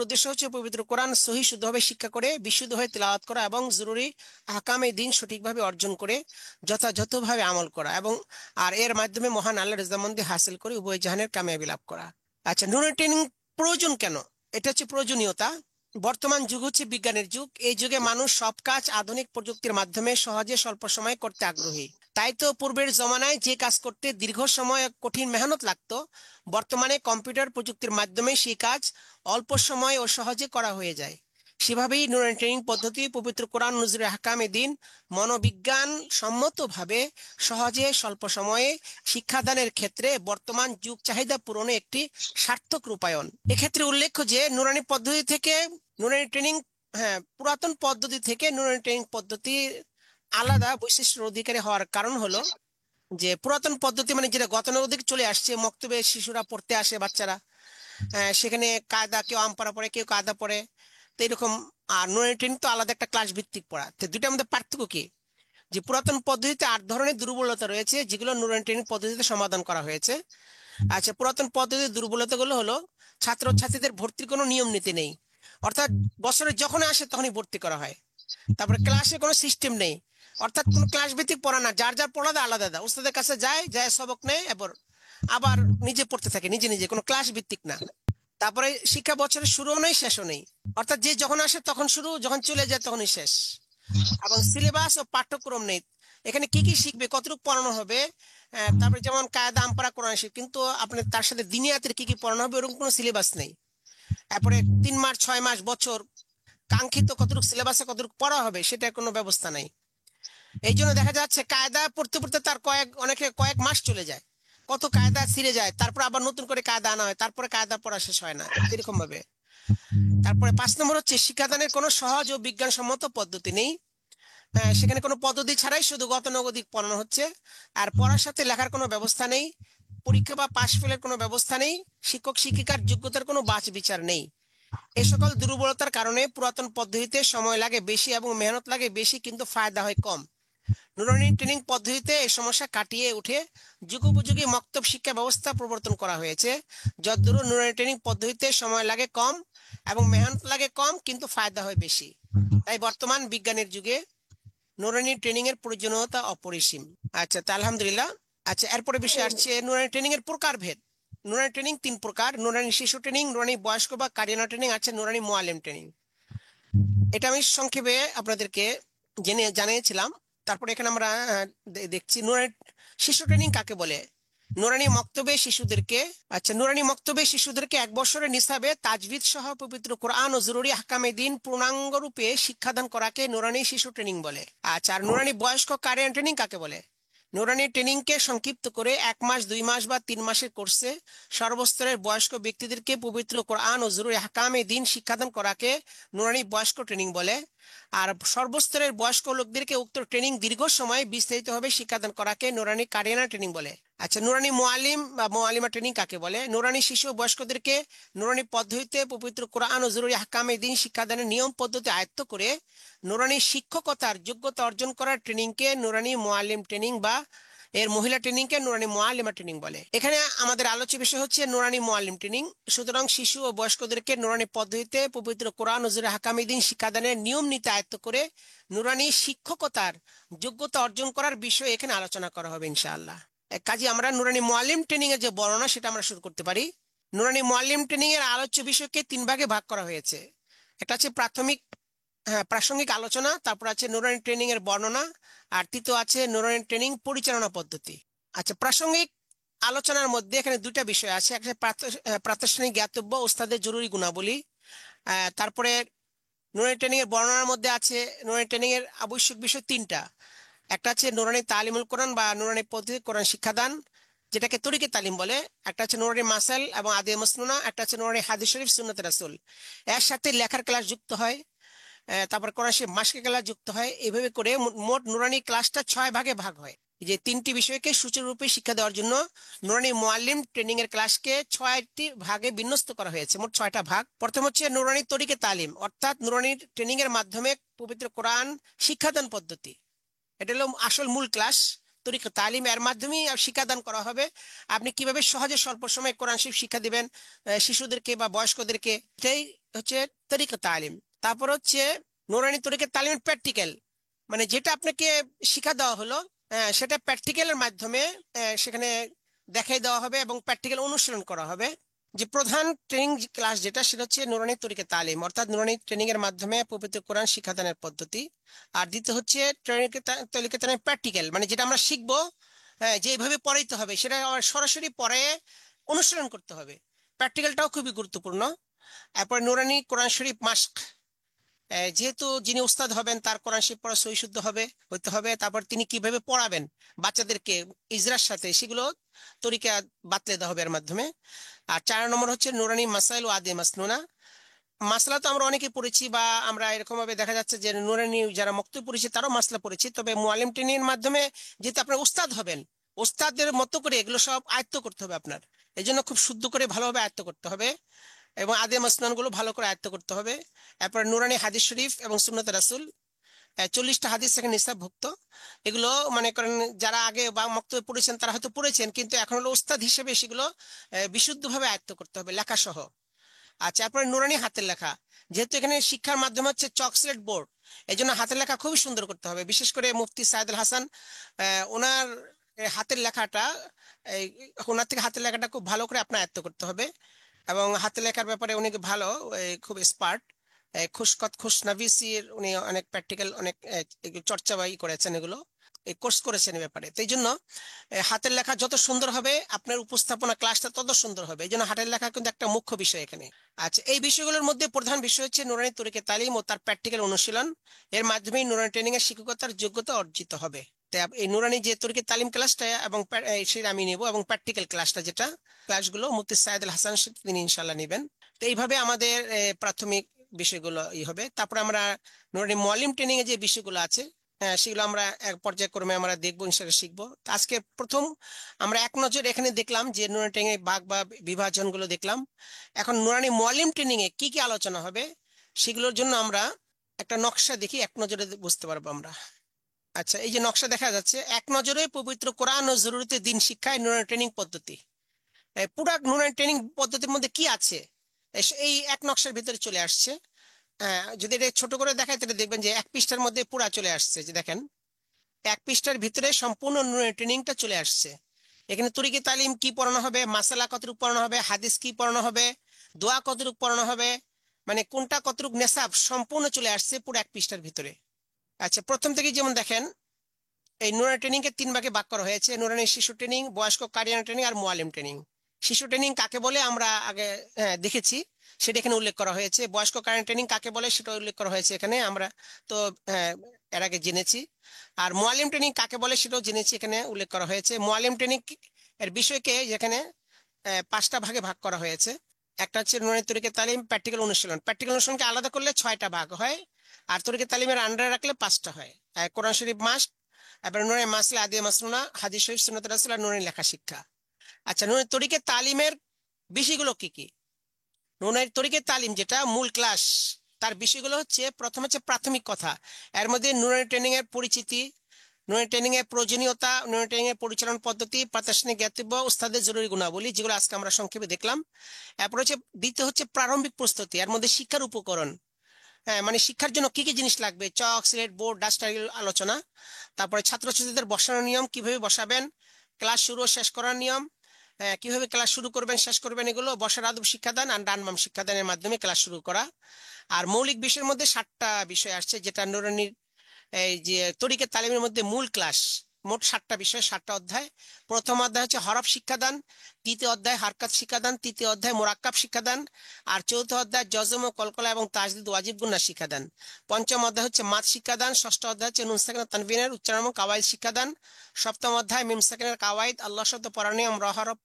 উদ্দেশ্য হচ্ছে পবিত্র কোরআন সহিহ শুদ্ধভাবে শিক্ষা করে বিশুদ্ধভাবে তেলাওয়াত করা এবং জরুরি আহকামে দিন সঠিকভাবে অর্জন করে যথাযথভাবে আমল করা, এবং এর মাধ্যমে মহান আল্লাহর রেজামন্দি হাসিল করে উভয় জাহানের কামিয়াবি লাভ করা। নুরানি ট্রেনিং প্রয়োজন কেন? এটা হচ্ছে প্রয়োজনীয়তা। বর্তমান যুগ হচ্ছে বিজ্ঞানের যুগ। এই যুগে মানুষ সব কাজ আধুনিক প্রযুক্তির মাধ্যমে সহজে স্বল্প সময়ে করতে আগ্রহী। তাই তো পূর্বের জমানায় যে কাজ করতে দীর্ঘ সময় কঠিন মেহনত লাগতো, বর্তমানে কম্পিউটার প্রযুক্তির মাধ্যমে সেই কাজ অল্প সময় ও সহজে করা হয়ে যায়। সেভাবেই নুরানি ট্রেনিং পদ্ধতি পবিত্র কোরআন নজরুল আহকামে দিন মনোবিজ্ঞান সম্মতভাবে সহজে স্বল্প সময়ে শিক্ষাদানের ক্ষেত্রে বর্তমান যুগ চাহিদা পূরণে একটি সার্থক রূপায়ণ। এক্ষেত্রে উল্লেখ্য যে নুরানি ট্রেনিং পুরাতন পদ্ধতি থেকে নুরানি ট্রেনিং পদ্ধতি আলাদা বৈশিষ্ট্যের অধিকারী হওয়ার কারণ হলো যে পুরাতন পদ্ধতি মানে যেটা গতানুগতিক চলে আসছে, মক্তবে শিশুরা পড়তে আসে, বাচ্চারা সেখানে কায়দা, কেউ আমপারা পড়ে, কেউ কায়দা পড়ে, তো এরকম। আর নুরানি ট্রেনিং তো আলাদা একটা ক্লাস ভিত্তিক পড়া। তো দুইটার মধ্যে পার্থক্য কি? যে পুরাতন পদ্ধতিতে 8 ধরনের দুর্বলতা রয়েছে যেগুলো নুরানি ট্রেনিং পদ্ধতিতে সমাধান করা হয়েছে। আচ্ছা, পুরাতন পদ্ধতির দুর্বলতাগুলো হলো ছাত্রছাত্রীদের ভর্তির কোনো নিয়ম নীতি নেই, অর্থাৎ বছরে যখন আসে তখনই ভর্তি করা হয়। তারপরে ক্লাসে কোনো সিস্টেম নেই, অর্থাৎ কোনো ক্লাস ভিত্তিক পড়া না, যার যার পড়া আলাদা, উস্তাদের কাছে যায় সবক নেয়, এবার আবার নিজে পড়তে থাকে নিজে নিজে, কোনো ক্লাস ভিত্তিক না। তারপরে শিক্ষা বছরের শুরুও নেই শেষও নেই, অর্থাৎ যে যখন আসে তখন শুরু, যখন চলে যায় তখনই শেষ। এবং সিলেবাস ও পাঠ্যক্রম নেই, এখানে কি কি শিখবে, কতটুকু পড়ানো হবে। তারপরে যেমন কায়দা, আমপারা, কোরআন শরীফ, কিন্তু আপনি তার সাথে দিনিয়াতের কি কি পড়ানো হবে ওরকম কোনো সিলেবাস নেই। তারপরে 3 মাস 6 মাস বছর কাঙ্ক্ষিত কতটুকু সিলেবাসে কতটুকু পড়া হবে সেটার কোনো ব্যবস্থা নাই। এই জন্য দেখা যাচ্ছে কায়দা পড়তে পড়তে তার অনেকে কয়েক মাস চলে যায়, কত কায়দা ছিঁড়ে যায়, তারপর আবার নতুন করে কায়দা আনা হয়, তারপরে কায়দা পড়া শেষ হয় না এরকম ভাবে। তারপরে 5 নম্বর হচ্ছে শিক্ষাদানের কোনো সহজ ও বিজ্ঞানসম্মত পদ্ধতি নেই। সেখানে কোনো পদ্ধতি ছাড়াই শুধু গতানুগতিক পড়ানো হচ্ছে, আর পড়ার সাথে লেখার কোনো ব্যবস্থা নেই, পরীক্ষা বা পাশ ফেলের কোনো ব্যবস্থা নেই, শিক্ষক শিক্ষিকার যোগ্যতার কোনো বাছ বিচার নেই। এই সকল দুর্বলতার কারণে পুরাতন পদ্ধতিতে সময় লাগে বেশি এবং মেহনত লাগে বেশি, কিন্তু ফায়দা হয় কম। নুরানি ট্রেনিং পদ্ধতিতে এই সমস্যা কাটিয়ে উঠে যুগোপযোগী মক্তব শিক্ষা ব্যবস্থা প্রবর্তন করা হয়েছে, যদ্দূর নুরানি ট্রেনিং পদ্ধতিতে সময় লাগে কম এবং মেহনত লাগে কম, কিন্তু ফায়দা হয় বেশি। তাই বর্তমান বিজ্ঞানের যুগে নুরানি ট্রেনিং এর প্রয়োজনীয়তা অপরিসীম। আচ্ছা, তা আলহামদুলিল্লাহ। আচ্ছা, এরপরে বিষয় আসছে নুরানি ট্রেনিং এর প্রকারভেদ। নুরানি ট্রেনিং 3 প্রকার: নুরানি শিশু ট্রেনিং, নুরানি বয়স্ক বা কারিয়ানা ট্রেনিং, আছে নুরানি মুআল্লিম ট্রেনিং। এটা আমি সংক্ষেপে আপনাদেরকে জানিয়েছিলাম। তারপরে এখানে আমরা দেখছি নুরানি শিশু ট্রেনিং কাকে বলে। নুরানি মক্তবে শিশুদেরকে 1 বছরের নিসাবে তাজবিদ সহ পবিত্র কোরআন ও জরুরি আহকামে দিন পূর্ণাঙ্গ রূপে শিক্ষাদান করাকে নুরানি শিশু ট্রেনিং বলে। আচ্ছা, আর নুরানি বয়স্ক কারিয়ান ট্রেনিং কাকে বলে? নুরানি ট্রেনিং কে সংক্ষিপ্ত করে 1 মাস 2 মাস বা 3 মাসের কোর্সে সর্বস্তরের বয়স্ক ব্যক্তিদেরকে পবিত্র কোরআন ও জরুরি আহকামে দিন শিক্ষাদান করাকে নুরানি বয়স্ক ট্রেনিং বলে। আর সর্বস্তরের বয়স্ক লোকদেরকে উক্ত ট্রেনিং দীর্ঘ সময় বিস্তারিতভাবে শিক্ষাদান করাকে নুরানি কারিয়ানা ট্রেনিং বলে। আচ্ছা, নুরানি মুআল্লিম বা মুআল্লিমা ট্রেনিং কাকে বলে? নুরানি শিশু ও বয়স্কদেরকে নুরানি পদ্ধতিতে পবিত্র কোরআন ও জরুরি আহকামে দিন শিক্ষাদানের নিয়ম পদ্ধতি আয়ত্ত করে নুরানি শিক্ষকতার যোগ্যতা অর্জন করার ট্রেনিংকে নুরানি মুআল্লিম ট্রেনিং বা এর মহিলা ট্রেনিং কে নুরানি মুআল্লিমা ট্রেনিং বলে। এখানে আমাদের আলোচ্য বিষয় হচ্ছে নুরানি মুআল্লিম ট্রেনিং। সুতরাং শিশু ও বয়স্কদেরকে নুরানি পদ্ধতিতে পবিত্র কোরআন ও জরুরি আহকামে দিন শিক্ষাদানের নিয়ম নীতি আয়ত্ত করে নুরানি শিক্ষকতার যোগ্যতা অর্জন করার বিষয়ে এখানে আলোচনা করা হবে ইনশাআল্লাহ। কাজে আমরা নুরানি মুআল্লিম ট্রেনিং এর যে বর্ণনা সেটা আমরা শুরু করতে পারি। নুরানি মুআল্লিম ট্রেনিং এর আলোচ্য বিষয়কে 3 ভাগে ভাগ করা হয়েছে। এটা হচ্ছে প্রাসঙ্গিক আলোচনা, তারপর আছে নুরানি ট্রেনিং এর বর্ণনা, আর তৃতীয় আছে নুরানি ট্রেনিং পরিচালনা পদ্ধতি। আচ্ছা, প্রাসঙ্গিক আলোচনার মধ্যে এখানে 2টা বিষয় আছে। একটা প্রাতিষ্ঠানিক জ্ঞাতব্য, ওস্তাদের জরুরি গুণাবলী। তারপরে নুরানি ট্রেনিং এর বর্ণনার মধ্যে আছে নুরানি ট্রেনিং এর আবশ্যক বিষয় 3টা। একটা আছে নুরানি তালিমুল কোরআন বা নুরানি পদ্ধতি কোরআন শিক্ষাদান, যেটাকে তরিকে তালিম বলে। একটা আছে নুরানি মাসাইল এবং আদে মাসনুনা। একটা আছে নুরানি হাদিস শরীফ সুন্নাত রাসূল। এর সাথে লেখার ক্লাস যুক্ত হয়, তারপর কোরআন শরীফ মাসকে ক্লাস যুক্ত হয়। এইভাবে করে মোট নুরানি ক্লাসটা 6 ভাগে ভাগ হয়। যে 3টি বিষয়কে সুচারুরূপে শিক্ষা দেওয়ার জন্য নুরানি মুআল্লিম ট্রেনিং এর ক্লাসকে 6টি ভাগে বিন্যস্ত করা হয়েছে, মোট 6টা ভাগ। প্রথম হচ্ছে নুরানি তরিকে তালিম, অর্থাৎ নুরানি ট্রেনিং এর মাধ্যমে পবিত্র কোরআন শিক্ষাদান পদ্ধতি। এটা হলো আসল মূল ক্লাস তরিকা তালিম, এর মাধ্যমেই শিক্ষাদান করা হবে। আপনি কিভাবে সহজে স্বল্প সময়ে কোরআন শরীফ শিক্ষা দিবেন শিশুদেরকে বা বয়স্কদেরকে, এটাই হচ্ছে তরিকা তালিম। তারপর হচ্ছে নুরানি তরিকা তালিমের প্র্যাকটিক্যাল, মানে যেটা আপনাকে শিক্ষা দেওয়া হলো সেটা প্র্যাকটিক্যালের মাধ্যমে সেখানে দেখাই দেওয়া হবে এবং প্র্যাকটিক্যাল অনুশীলন করা হবে। যে প্রধান ট্রেনিং ক্লাস যেটা সেটা হচ্ছে নুরানি তরিকা তালিম, অর্থাৎ নুরানি ট্রেনিং এর মাধ্যমে পবিত্র কোরআন শিক্ষাদানের পদ্ধতি। আর দ্বিতীয় হচ্ছে তরিকা তালিমের প্র্যাকটিক্যাল, মানে যেটা আমরা শিখবো যেভাবে পড়াইতে হবে সেটা সরাসরি পড়ে অনুশীলন করতে হবে। প্র্যাকটিক্যালটাও খুবই গুরুত্বপূর্ণ। এরপর নুরানি কোরআন শরীফ মাস্ক, যেহেতু যিনি উস্তাদ হবেন তার কোরআন শরীফ পড়া সহি শুদ্ধ হইতে হবে। তারপর তিনি কিভাবে পড়াবেন বাচ্চাদেরকে ইজরার সাথে, সেগুলো তরিকা বাতলে দেওয়া হবে এর মাধ্যমে। আর 4 নম্বর হচ্ছে নুরানি মাসাইল ও আদে মাসনুনা। মাসলা তো আমরা অনেকে পড়েছি, বা আমরা এরকম ভাবে দেখা যাচ্ছে যে নুরানি যারা মক্তব পড়েছি তারাও মাসলা পড়েছি। তবে মুআল্লিম ট্রেনিং এর মাধ্যমে যেহেতু আপনার উস্তাদ হবেন, উস্তাদের মতো করে এগুলো সব আয়ত্ত করতে হবে আপনার। এই জন্য খুব শুদ্ধ করে ভালোভাবে আয়ত্ত করতে হবে এবং আদে মাসনুন গুলো ভালো করে আয়ত্ত করতে হবে। এরপর নুরানি হাদিস শরীফ এবং সুন্নাত রাসূল, 40টা হাদিস সেখানে নিসাবভুক্ত। এগুলো মনে করেন যারা আগে বা মক্তবে পড়েছেন তারা হয়তো পড়েছেন, কিন্তু এখন হলো ওস্তাদ হিসেবে সেগুলো বিশুদ্ধভাবে আয়ত্ত করতে হবে লেখা সহ। আচ্ছা, তারপরে নুরানি হাতের লেখা, যেহেতু এখানে শিক্ষার মাধ্যম হচ্ছে চকস্লেট বোর্ড, এই জন্য হাতের লেখা খুবই সুন্দর করতে হবে। বিশেষ করে মুফতি সাইদ আল হাসান, ওনার হাতের লেখাটা, ওনার থেকে হাতের লেখাটা খুব ভালো করে আপনার আয়ত্ত করতে হবে। এবং হাতের লেখার ব্যাপারে উনি ভালো, খুব এক্সপার্ট। খুশকত খুশনাভিসির উনি অনেক প্র্যাকটিক্যাল, অনেক চর্চা করেছেন, এগুলো কোর্স করেছেন এই ব্যাপারে। তো এই জন্য হাতের লেখা যত সুন্দর হবে আপনার উপস্থাপনা ক্লাসটা তত সুন্দর হবে। এই জন্য হাতের লেখা কিন্তু একটা মুখ্য বিষয় এখানে। আচ্ছা, এই বিষয়গুলোর মধ্যে প্রধান বিষয় হচ্ছে নুরানি তরিকে তালিম ও তার প্র্যাকটিক্যাল অনুশীলন। এর মাধ্যমেই নুরানি ট্রেনিং এর শিক্ষকতার যোগ্যতা অর্জিত হবে। তাই এই নুরানি যে তরিকে তালিম ক্লাসটা এবং সেটা আমি নেব, এবং প্র্যাকটিক্যাল ক্লাসটা যেটা ক্লাসগুলো মুফতি সাইদ আল হাসান তিনি ইনশাল্লাহ নেবেন। তো এইভাবে আমাদের প্রাথমিক বিষয়গুলো হবে। তারপরে আমরা নুরানি মুআল্লিম ট্রেনিং এ যে বিষয়গুলো আছে সেগুলো আমরা এক পর্যায়ক্রমে আমরা দেখবো, ইনশাআল্লাহ শিখবো। আজকে প্রথম আমরা এক নজর এখানে দেখলাম যে নুরানি ট্রেনিং এর ভাগ বা বিভাজন গুলো দেখলাম। এখন নুরানি মুআল্লিম ট্রেনিং এ কি কি আলোচনা হবে সেগুলোর জন্য আমরা একটা নকশা দেখি, এক নজরে বুঝতে পারবো আমরা। আচ্ছা, এই যে নকশা দেখা যাচ্ছে, এক নজরে পবিত্র কোরআন ও জরুরতে দিন শিক্ষায় নুরানি ট্রেনিং পদ্ধতি। পুরা নুরানি ট্রেনিং পদ্ধতির মধ্যে কি আছে এই এক নকশার ভিতরে চলে আসছে। যদি এটা ছোট করে দেখায় তাহলে দেখবেন যে এক পৃষ্ঠার মধ্যে পুরা চলে আসছে। যে দেখেন, এক পৃষ্ঠার ভিতরে সম্পূর্ণ ট্রেনিংটা চলে আসছে। এখানে তরিকে তালিম কি পড়ানো হবে, মাসালা কতটুকু পড়ানো হবে, হাদিস কি পড়ানো হবে, দোয়া কতটুকু পড়ানো হবে, মানে কোনটা কতটুকু নেশাব সম্পূর্ণ চলে আসছে পুরো এক পৃষ্ঠার ভিতরে। আচ্ছা, প্রথম থেকে যেমন দেখেন, এই নুরানি ট্রেনিং কে 3 ভাগে ভাগ করা হয়েছে: নুরানি শিশু ট্রেনিং, বয়স্ক কারিয়ানা ট্রেনিং আর মুআল্লিম ট্রেনিং। শিশু ট্রেনিং কাকে বলে আমরা আগে দেখেছি, সেটা এখানে উল্লেখ করা হয়েছে। বয়স্ক কারিয়ানা ট্রেনিং কাকে বলে সেটা উল্লেখ করা হয়েছে এখানে, আমরা তো এর আগে জেনেছি। আর মুআল্লিম ট্রেনিং কাকে বলে সেটাও জেনেছি, এখানে উল্লেখ করা হয়েছে। মুআল্লিম ট্রেনিং এর বিষয়কে যেখানে 5টা ভাগে ভাগ করা হয়েছে। একটা হচ্ছে নুরানি তরিকে তালিম, প্র্যাকটিক্যাল অনুশীলন। প্র্যাকটিক্যাল অনুশীলনকে আলাদা করলে 6টা ভাগ হয়, আর তরিকে তালিমের আন্ডারে রাখলে 5টা হয়। কোরআন শরীফ মাস্ট, এবার নুরানি মাসলা আদিয়া মাসনুনা, হাদিস শরীফ সুন্নাত রাসূল আর নুরানি লেখা শিক্ষা। আচ্ছা, নুরানি তরিকে তালিমের বিষয়গুলো কি কি? নুরানি তরিকে তালিম যেটা মূল ক্লাস, তার বিষয়গুলো হচ্ছে, প্রথম হচ্ছে প্রাথমিক কথা। এর মধ্যে নুরানি ট্রেনিং এর পরিচিতি, নুরানি ট্রেনিং এর প্রয়োজনীয়তা, নুরানি ট্রেনিং এর পরিচালনা পদ্ধতি, প্রাতিষ্ঠানিক জ্ঞাতব্য, উস্তাদের জরুরি গুণাবলী, যেগুলো আজকে আমরা সংক্ষেপে দেখলাম। এরপর হচ্ছে দ্বিতীয় হচ্ছে প্রারম্ভিক প্রস্তুতি, এর মধ্যে শিক্ষার উপকরণ, মানে শিক্ষার জন্য কি কি জিনিস লাগবে, চক, স্লেট, বোর্ড, ডাস্টার আলোচনা। তারপরে ছাত্রছাত্রীদের বসানোর নিয়ম, কিভাবে বসাবেন, ক্লাস শুরু ও শেষ করার নিয়ম, কিভাবে ক্লাস শুরু করবেন শেষ করবেন, এগুলো বসার আদব শিক্ষাদান আর ডানবাম শিক্ষাদানের মাধ্যমে ক্লাস শুরু করা। আর মৌলিক বিষয়ের মধ্যে 7টা বিষয় আসছে, যেটা নুরানির এই যে তরিকে তালিমের মধ্যে মূল ক্লাস। মোট 7টা বিষয়, 7টা অধ্যায়। প্রথম অধ্যায় হচ্ছে হরফ শিক্ষাদান, দ্বিতীয় অধ্যায় হারকাত শিক্ষাদান, তৃতীয় অধ্যায় মোরাক্কাব শিক্ষাদান, আর চতুর্থ অধ্যায় জজম ও কলকলা এবং তাজদিদ ওয়াজিব গুন্না শিক্ষাদান। পঞ্চম অধ্যায় হচ্ছে মাদ শিক্ষাদান। ষষ্ঠ অধ্যায় হচ্ছে নুন সাকিন তানবিনের উচ্চারণ এবং কাওয়াইদ শিক্ষাদান। সপ্তম অধ্যায় মিম সাকিনের কাওয়াইদ, আল্লাহ শব্দ পড়ানিয়ম, রহরফ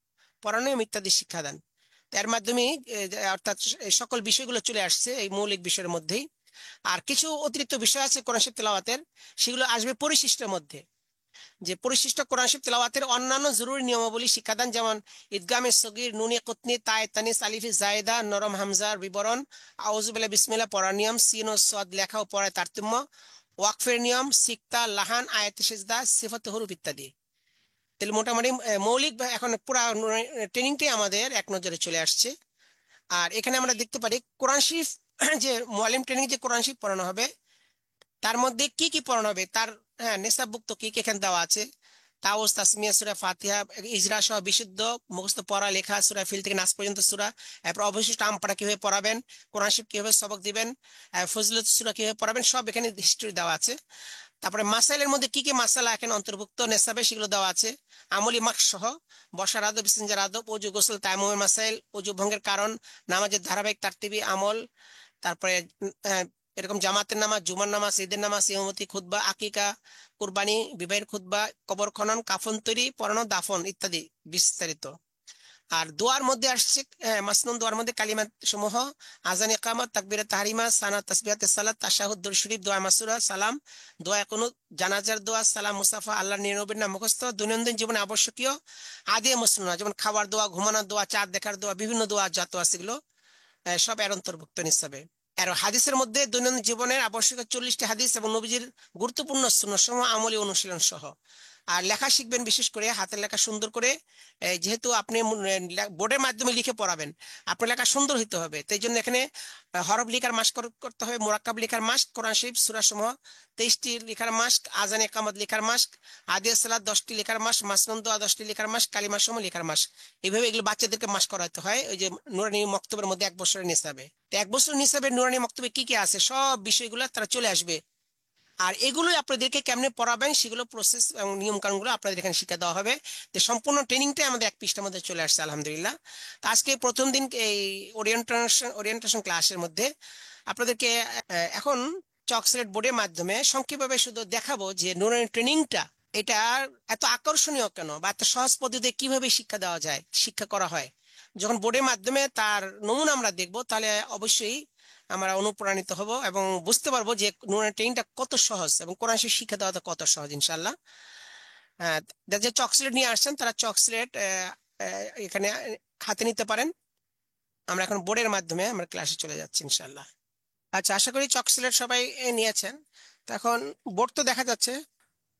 পড়ানিয়ম ইত্যাদি শিক্ষাদান। এর মাধ্যমে অর্থাৎ সকল বিষয়গুলো চলে আসছে এই মৌলিক বিষয়ের মধ্যেই। আর কিছু অতিরিক্ত বিষয় আছে কোরআন শরীফ তেলাওয়াতের, সেগুলো আসবে পরিশিষ্টের মধ্যে। যে পরিশিষ্ট কোরআন শরীফ তেলাওয়াতের অন্যান্য জরুরি নিয়মাবলী শিক্ষাদান, যেমন ঈদগামে সগীর, নুনে কুতনি, তায়ে তানিস, আলিফে জায়েদা, নরম হামজার বিবরণ, আউযু বিল্লাহি বিসমিল্লাহ পড়ার নিয়ম, সিন ও সাদ লেখা ও পড়ার তারতম্য, ওয়াকফের নিয়ম, সিকতা, লাহান, আয়াতে সিজদা, সিফাত হুরুফ ইত্যাদি। তাহলে মোটামুটি মৌলিক এখন পুরা ট্রেনিংটাই আমাদের এক নজরে চলে আসছে। আর এখানে আমরা দেখতে পারি কোরআন শরীফ যে মুআল্লিম ট্রেনিং যে কোরআন শরীফ পড়ানো হবে, তার মধ্যে কি কি পড়ানো হবে, তার নেশাবভুক্ত কি কি এখানে দেওয়া আছে। তাওস, তাসমিয়া, সূরা ফাতিহা, ইজরা সহ বিশুদ্ধ মুখস্থ পড়া লেখা, সূরা ফিল থেকে নাস পর্যন্ত সূরা। এরপর অবশিষ্ট আম পড়া কিভাবে পড়াবেন, কোরআন শরীফ কিভাবে সবক দিবেন, ফজিলত সূরা কিভাবে পড়াবেন, সব এখানে হিস্ট্রি দেওয়া আছে। তারপরে মাসাইলের মধ্যে কি কি মাসালা এখানে অন্তর্ভুক্ত নেশাবে সেগুলো দেওয়া আছে। আমলি মার্কস সহ, বসার আদব, ইস্তিনজার আদব, ওযু, গোসল, তায়াম্মুমের মাসাইল, ওযু ভঙ্গের কারণ, নামাজের ধারাবাহিক তারতিবি আমল, তারপরে এরকম জামাতের নামাজ, জুমার নামাজ, ঈদের নামাজ, ইমামতি, খুতবা, আকিকা, কুরবানি, বিবাহের খুতবা, কবর খনন, কাফন তৈরি, পরানো, দাফন ইত্যাদি বিস্তারিত। আর দোয়ার মধ্যে আসছে মাসনুন দোয়ার মধ্যে কালিমাত সমূহ, আযান, ইকামত, তাকবীরে তাহরিমা, সানাত, তাসবিহাতে সালাত, তাশাহুদ, দুরূদ শরীফ, দোয়া মাসুরা, সালাম, দোয়া কুনুত, জানাজার দোয়া, সালাম মুসাফা, আল্লাহর নবীর নাম মুখস্থ, দৈনন্দিন জীবনে আবশ্যকীয় আদিয়া মাসনুনা, যেমন খাবার দোয়া, ঘুমানোর দোয়া, চাঁদ দেখার দোয়া, বিভিন্ন দোয়া যত আছে এগুলো সব এর অন্তর্ভুক্ত হিসাবে। আর হাদিসের মধ্যে দৈনন্দিন জীবনের আবশ্যক 40টি হাদিস এবং নবীজির গুরুত্বপূর্ণ সুন্নাহ সমূহ আমলি অনুশীলন সহ। আর লেখা শিখবেন, বিশেষ করে হাতের লেখা সুন্দর করে। যেহেতু আপনি বোর্ডের মাধ্যমে লিখে পড়াবেন, আপনার লেখা সুন্দর হতে হবে। তাই জন্য এখানে হরফ লেখার মাস্ক করতে হবে, মোরাক্কাব লেখার মাস্ক, কোরআন শরীফ সূরা সমূহ 23টি লেখার মাস্ক, আজান ইকামত লেখার মাস্ক, আদিয়া সালাত 10টি লেখার মাস্ক, মাসনুন দোয়া 10টি লেখার মাস্ক, কালিমা সমূহ লেখার মাস্ক। এইভাবে এগুলো বাচ্চাদেরকে মাস্ক করাতে হয়। ওই যে নুরানি মক্তবের মধ্যে 1 বছরের নিসাবে, তো 1 বছরের নিসাবে নুরানি মক্তবে কি কি আছে সব বিষয়গুলো তারা চলে আসবে। আর এগুলোই আপনাদেরকে কেমনে পড়াবেন সেগুলো প্রসেস এবং নিয়ম কানুনগুলো আপনাদের এখানে শিক্ষা দেওয়া হবে। তো সম্পূর্ণ ট্রেনিংটাই আমাদের 1 পৃষ্ঠার মধ্যে চলে আসছে আলহামদুলিল্লাহ। তো আজকে প্রথম দিন এই ওরিয়েন্টেশন ক্লাসের মধ্যে আপনাদেরকে এখন চকসলেট বোর্ডের মাধ্যমে সংক্ষেপভাবে শুধু দেখাবো যে নুরানি ট্রেনিংটা এটা এত আকর্ষণীয় কেন, বা এত সহজ পদ্ধতিতে কিভাবে শিক্ষা দেওয়া যায়, শিক্ষা করা হয়। যখন বোর্ডের মাধ্যমে তার নমুনা আমরা দেখবো, তাহলে অবশ্যই আমরা অনুপ্রাণিত হব এবং বুঝতে পারবো যে নুরানি ট্রেনিংটা কত সহজ এবং কোরআন শরীফ শিক্ষা দেওয়াটা কত সহজ ইনশাআল্লাহ। যে চকসলেট নিয়ে আসছেন তারা চকসলেট এখানে হাতে নিতে পারেন। আমরা এখন বোর্ডের মাধ্যমে আমরা ক্লাসে চলে যাচ্ছি ইনশাআল্লাহ। আচ্ছা, আশা করি চকসলেট সবাই নিয়েছেন। তো এখন বোর্ড তো দেখা যাচ্ছে,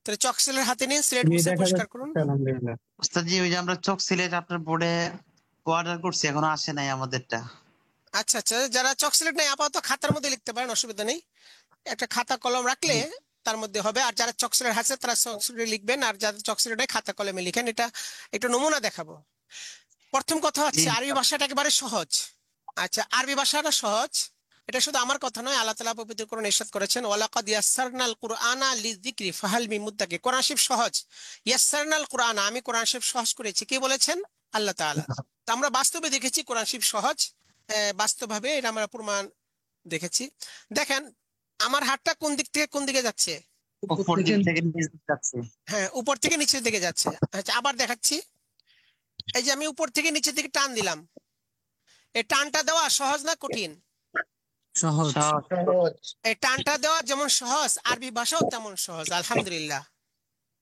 তাহলে চকসলেট হাতে নিয়ে সিলেট পরিষ্কার করুন। আলহামদুলিল্লাহ। ওস্তাদ জি, ওই যে আমরা চক সিলেট আপনার বোর্ডে অর্ডার করছি, এখনো আসে নাই আমাদেরটা। আচ্ছা আচ্ছা, যারা চকসলেট নেই আপাতত খাতার মধ্যে লিখতে পারেন, অসুবিধা নেই। একটা খাতা কলম রাখলে তার মধ্যে হবে। আর যারা চকসলেট আছে তারা চকসলেট লিখবেন, আর যারা চকসলেট নেই খাতা কলমে লিখেন। এটা একটু নমুনা দেখাবো। প্রথম কথা হচ্ছে আরবি ভাষাটা একেবারে সহজ। আচ্ছা, আরবি ভাষাটা সহজ, এটা শুধু আমার কথা নয়, আল্লাহ তাআলা পবিত্র কোরআনে ইরশাদ করেছেন ওয়ালাকাদ ইয়াসসারনাল কুরআনা লিযিকরি ফাহাল মিন মুদ্দাকির। কোরআন শরীফ সহজ, ইয়াসসারনাল কুরআনা, আমি কোরআন শরীফ সহজ করেছি। কে বলেছেন? আল্লাহ তাআলা। তো আমরা বাস্তবে দেখেছি কোরআন শরীফ সহজ, বাস্তবভাবে এটা আমরা প্রমাণ দেখেছি। দেখেন আমার হাতটা কোন দিক থেকে কোন দিকে যাচ্ছে? উপর দিক থেকে নিচে যাচ্ছে। হ্যাঁ, উপর থেকে নিচের দিকে যাচ্ছে। আচ্ছা, আবার দেখাচ্ছি। এই যে আমি উপর থেকে নিচের দিকে টান দিলাম, এই টানটা দেওয়া সহজ না কঠিন? সহজ। এই টানটা দেওয়া যেমন সহজ, আরবি ভাষাও তেমন সহজ আলহামদুলিল্লাহ।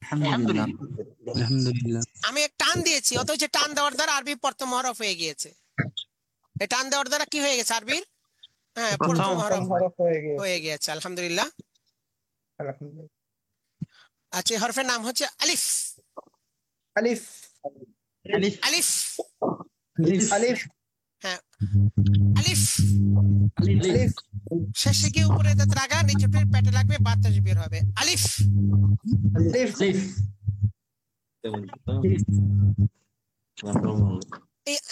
আলহামদুলিল্লাহ। আমি এক টান দিয়েছি, অথচ টান দেওয়ার দ্বারা আরবি প্রথম হরফ হয়ে গিয়েছে। এই টান দেওয়ার দ্বারা কি হয়ে গেছে? আরবির প্রথম হরফ হয়ে গিয়েছে আলহামদুলিল্লাহ। আচ্ছা, এই হরফের নাম হচ্ছে আলিফ। আলিফ আলিফ আলিফ হ্যাঁ, আলিফ শেষে গিয়ে উপরে দাঁত রাগা, নিচে পেটে লাগবে, বাতাস বের হবে। আলিফ আলিফ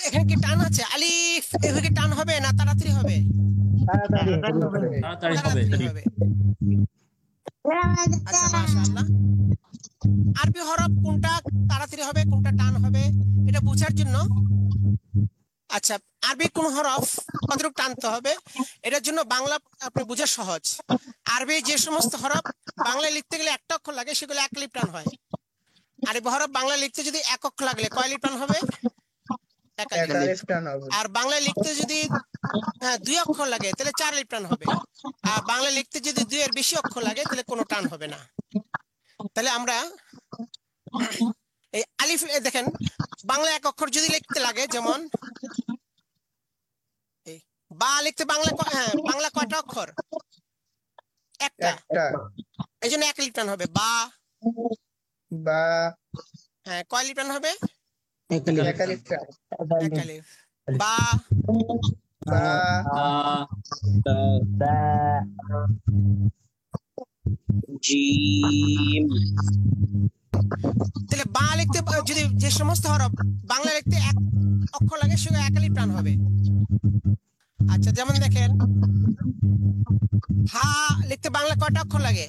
এখানে কি টান আছে? আলিফ এভাবে টান হবে না তাড়াতাড়ি হবে? তাড়াতাড়ি হবে। আচ্ছা, মাশাআল্লাহ। আরবি হরফ কোনটা তাড়াতাড়ি হবে কোনটা টান হবে এটা বোঝার জন্য, আচ্ছা আরবি কোন হরফ কতটুকু টানতে হবে এটার জন্য বাংলা আপনি বোঝা সহজ। আরবি যে সমস্ত হরফ বাংলায় লিখতে গেলে একটা অক্ষর লাগে সেগুলো এক লিপ টান হয়। আরবি হরফ বাংলা লিখতে যদি এক অক্ষর লাগলে কয় লিপ টান হবে? এক লিপ টান হবে। আর বাংলা লিখতে যদি 2 অক্ষর লাগে তাহলে 4 লিপ টান হবে। আর বাংলা লিখতে যদি 2 এর বেশি অক্ষর লাগে তাহলে কোনো টান হবে না। তাহলে আমরা এই আলিফ দেখেন, বাংলা এক অক্ষর যদি লিখতে লাগে, যেমন বা লিখতে বাংলা বাংলা কয়টা অক্ষর? একটা। এই জন্য 1 লিপ টান হবে। বা কয় লিপ টান হবে? 1 লিপ। বা জিম। তাহলে বা লিখতে যদি যে সমস্ত হরফ বাংলা লিখতে 1 অক্ষর লাগে সেগুলো 1 লিপ টান হবে। আচ্ছা, যেমন দেখেন হা লিখতে বাংলা কয়টা অক্ষর লাগে?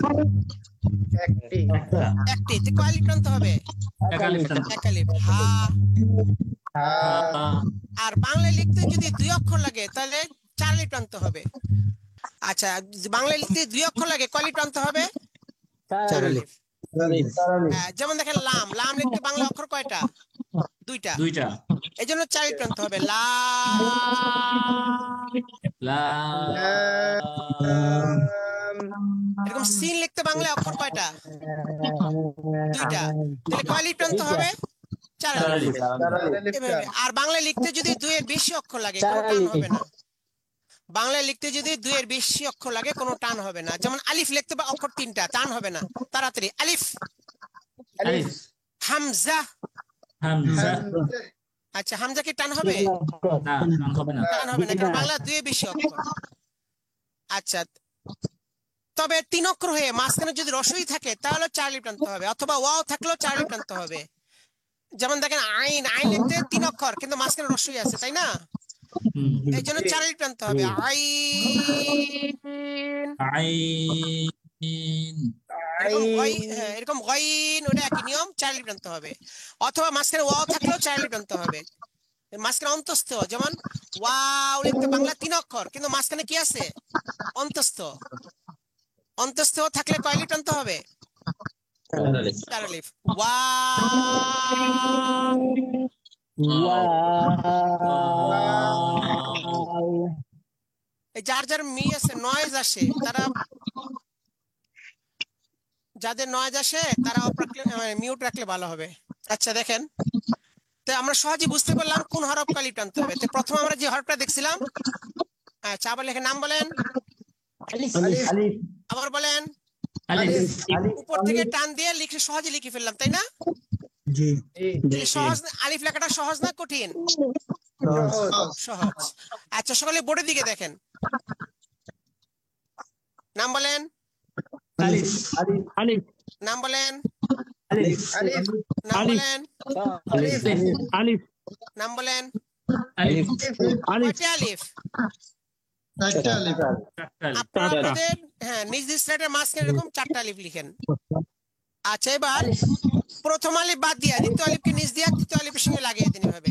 একটি। তো কয় লিপ টানতে হবে? 1 লিপ। হা। আর বাংলা লিখতে যদি 2 অক্ষর লাগে তাহলে 4 লিপ টানতে হবে। আচ্ছা, বাংলা লিখতে 2 অক্ষর লাগে কয় লিপ টানতে হবে? 4 লিপ। যেমন দেখেন লাম, লাম লিখতে বাংলা অক্ষর কয়টা? 2টা। এই জন্য 4 লিপ টানতে হবে। এরকম সিন লিখতে বাংলা অক্ষর কয়টা? 2টা। তাহলে কয় লিপ টানতে হবে? 4 লিপ। আর বাংলা লিখতে যদি 2 এর বেশি অক্ষর লাগে কোনো টান হবে না। বাংলায় লিখতে যদি 2 এর বেশি অক্ষর লাগে কোনো টান হবে না, যেমন আলিফ লিখতে বা অক্ষর 3টা, টান হবে না। তাড়াতাড়ি আলিফ, ألف হামজা। হামজা আচ্ছা, হামজা কি টান হবে? না টান হবে না টান হবে না, কারণ বাংলা 2 এর বেশি অক্ষর। আচ্ছা, তবে 3 অক্ষর হয়ে মাঝখানে যদি রসই থাকে তাহলে 4 আলিফ টানতে হবে, অথবা ওয়াও থাকলেও 4 আলিফ টানতে হবে। যেমন দেখেন আইন, আইন লিখতে 3 অক্ষর কিন্তু মাঝখানে রসই আছে, তাই না? এই জন্য 4 আলিফ টানতে হবে। আইন, আইন এরকম হ্যাঁ, এরকম গইন, ওটা একই নিয়ম, 4 আলিফ টানতে হবে। অথবা মাঝখানে ওয়াও থাকলেও 4 আলিফ টানতে হবে। মাঝখানে অন্তস্থ, যেমন ওয়াও লিখতে বাংলা 3 অক্ষর কিন্তু মাঝখানে কি আছে? অন্তস্থ। অন্তস্থ থাকলে কয় আলিফ টানতে হবে? 4 আলিফ। এই যার যার আছে, নয়েজ আসে, তারা যাদের নয়েজ আসে তারা মিউট রাখলে ভালো হবে। আচ্ছা দেখেন, তো আমরা সহজে বুঝতে পারলাম কোন হরফ আলিফ টানতে হবে। তো প্রথম আমরা যে হরফটা দেখছিলাম, আচ্ছা আবার লেখেন, নাম বলেন, ألف আবার বলেন। আলিফ উপর থেকে টান দিয়ে লিখে সহজে লিখে ফেললাম, তাই না? সহজ। আলিফ লেখাটা সহজ না কঠিন? সহজ। আচ্ছা, সকলে বোর্ডের দিকে দেখেন, নাম বলেন, আলিফ আলিফ নাম বলেন, ألف নাম বলেন, আলিফ নাম বলেন। আলিফ কয়টা আলিফ? আপনারা আপনাদের নিজ নিজ স্লাইডের মাঝখানে এরকম 4টা আলিফ লিখেন। আচ্ছা, এবার প্রথম আলিফ বাদ দিয়া দ্বিতীয় আলিফকে নিচ দিয়া তৃতীয় আলিফের সঙ্গে লাগিয়ে দিন এভাবে।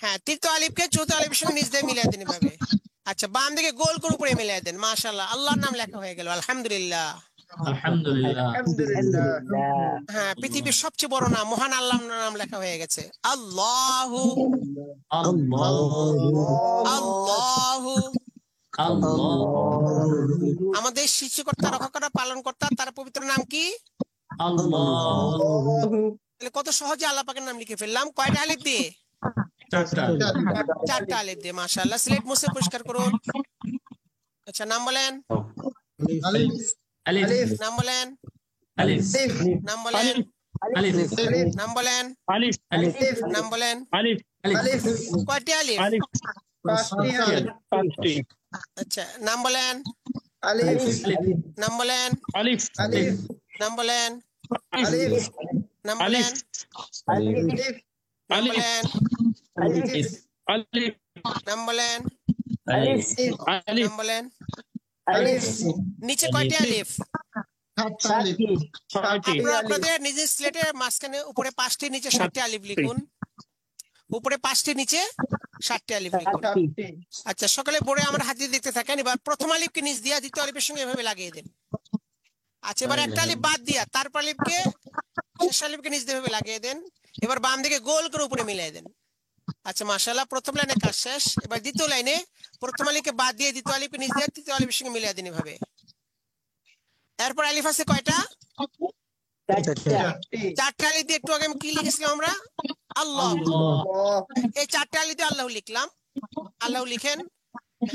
হ্যাঁ, তৃতীয় আলিফকে চতুর্থ আলিফের সঙ্গে নিচ দিয়ে মিলিয়ে দিন এভাবে। আচ্ছা, বাম দিকে গোল করে উপরে মিলিয়ে দেন। মাশাআল্লাহ, আল্লাহর নাম লেখা হয়ে গেল। আলহামদুলিল্লাহ। আলহামদুলিল্লাহ الحمد لله হ্যাঁ, পৃথিবীর সবচেয়ে বড় নাম, মহান আল্লাহর নাম লেখা হয়ে গেছে। আল্লাহু, আল্লাহু আল্লাহু। আল্লাহ আমাদের সৃষ্টিকর্তা, রক্ষাকর্তা, পালনকর্তা, তার পবিত্র নাম কি? আল্লাহ তাহলে কত সহজে আল্লাহ পাকের নাম লিখে ফেললাম। কয়টা আলিফ দিয়ে? চারটা 4টা আলিফ দিয়ে। মাশাআল্লাহ। স্লেট মুছে পরিষ্কার করুন। আচ্ছা, নাম বলেন, আলিফ নাম বলেন, আলিফ নাম বলেন, আলিফ নাম বলেন, আলিফ আলিফ নাম বলেন। আলিফ আলিফ কয়টা আলিফ? আলিফ পাঁচটি আচ্ছা, নাম বলেন, ألف নাম বলেন, আলিফ ألف নাম বলেন, ألف নাম বলেন, ألف নাম বলেন, আলিফ আলিফ নাম বলেন, আলিফ নাম বলেন। ألف নিচে কয়টা আলিফ? ছয়টি আপনারা আপনাদের নিজের স্লেটের মাঝখানে উপরে 5টি, নিচে 7টি আলিফ লিখুন। উপরে 5টি, নিচে 7টি আলিফ লিখুন। আচ্ছা, সকালে বোর্ডে আমার হাত দিয়ে দেখতে থাকেন। এবার প্রথম আলিফকে নিচ দিয়া দ্বিতীয় আলিফের সঙ্গে এভাবে লাগিয়ে দেন। আচ্ছা, এবার একটা আলিফ বাদ দিয়া তারপর আলিফকে, শেষ আলিফকে নিচ দিয়ে এভাবে লাগিয়ে দেন। এবার বাম দিকে গোল করে উপরে মিলিয়ে দেন। আচ্ছা, মাশাআল্লাহ, প্রথম লাইনে কাজ শেষ। এবার দ্বিতীয় লাইনে প্রথম আলিফকে বাদ দিয়ে দ্বিতীয় আলিফকে নিচ দিয়ে তৃতীয় আলিফের সঙ্গে মিলিয়ে দেন এভাবে। এরপর আলিফ আছে কয়টা? 4টা আলিফ দিয়ে একটু আগে আমি কি লিখেছিলাম আমরা? আল্লাহ। এই 4টা আলিফ দিয়ে আল্লাহ লিখলাম। আল্লাহ লিখেন।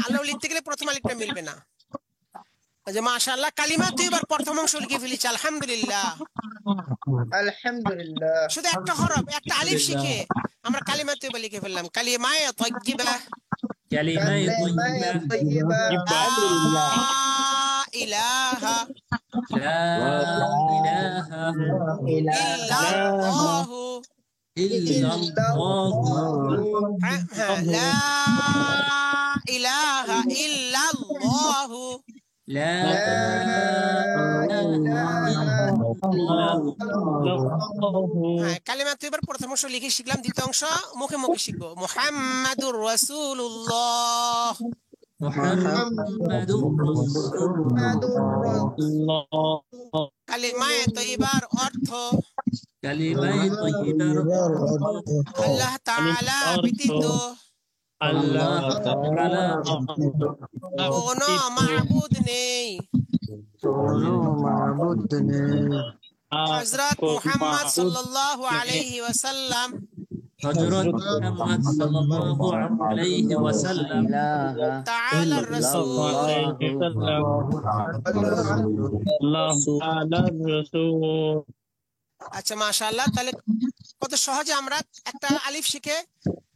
আল্লাহ লিখতে গেলে প্রথম আলিফটা মিলবে না। যে মাশাআল্লাহ, কালিমা 2 বার প্রথম অংশ লিখে ফেলেছি। আলহামদুলিল্লাহ। الحمد لله শুধু একটা হরফ, একটা আলিফ শিখে আমরা কালিমা 2 বার লিখে ফেললাম। কালিমায়ে তাইয়্যিবা, কালিমায়ে طيبة লা ইলাহা লা ইলাহা ইল্লাল্লাহু, ইল্লাল্লাহ লা ইলাহা ইল্লাল্লাহু, লা কালিমা 2 বার প্রথম অংশ লিখে শিখলাম। দ্বিতীয় অংশ মুখে মুখে শিখবো। মুহাম্মাদুর রাসূলুল্লাহ, মুহাম্মাদুর রাসূলুল্লাহ কালিমায়ে তাইয়্যিবার অর্থ কালিমায়ে তাইয়্যিবার আল্লাহ তাআলা ব্যতীত আল্লাহ তাআলা কোনো মাবুদ নেই। হযরত মুহাম্মদ সাল্লাল্লাহু আলাইহি ওয়াসাল্লাম হযরত মুহাম্মদ সাল্লাল্লাহু আলাইহি ওয়াসাল্লাম তাআলা রাসূল। আচ্ছা মাশাআল্লাহ, তাহলে কত সহজে আমরা একটা আলিফ শিখে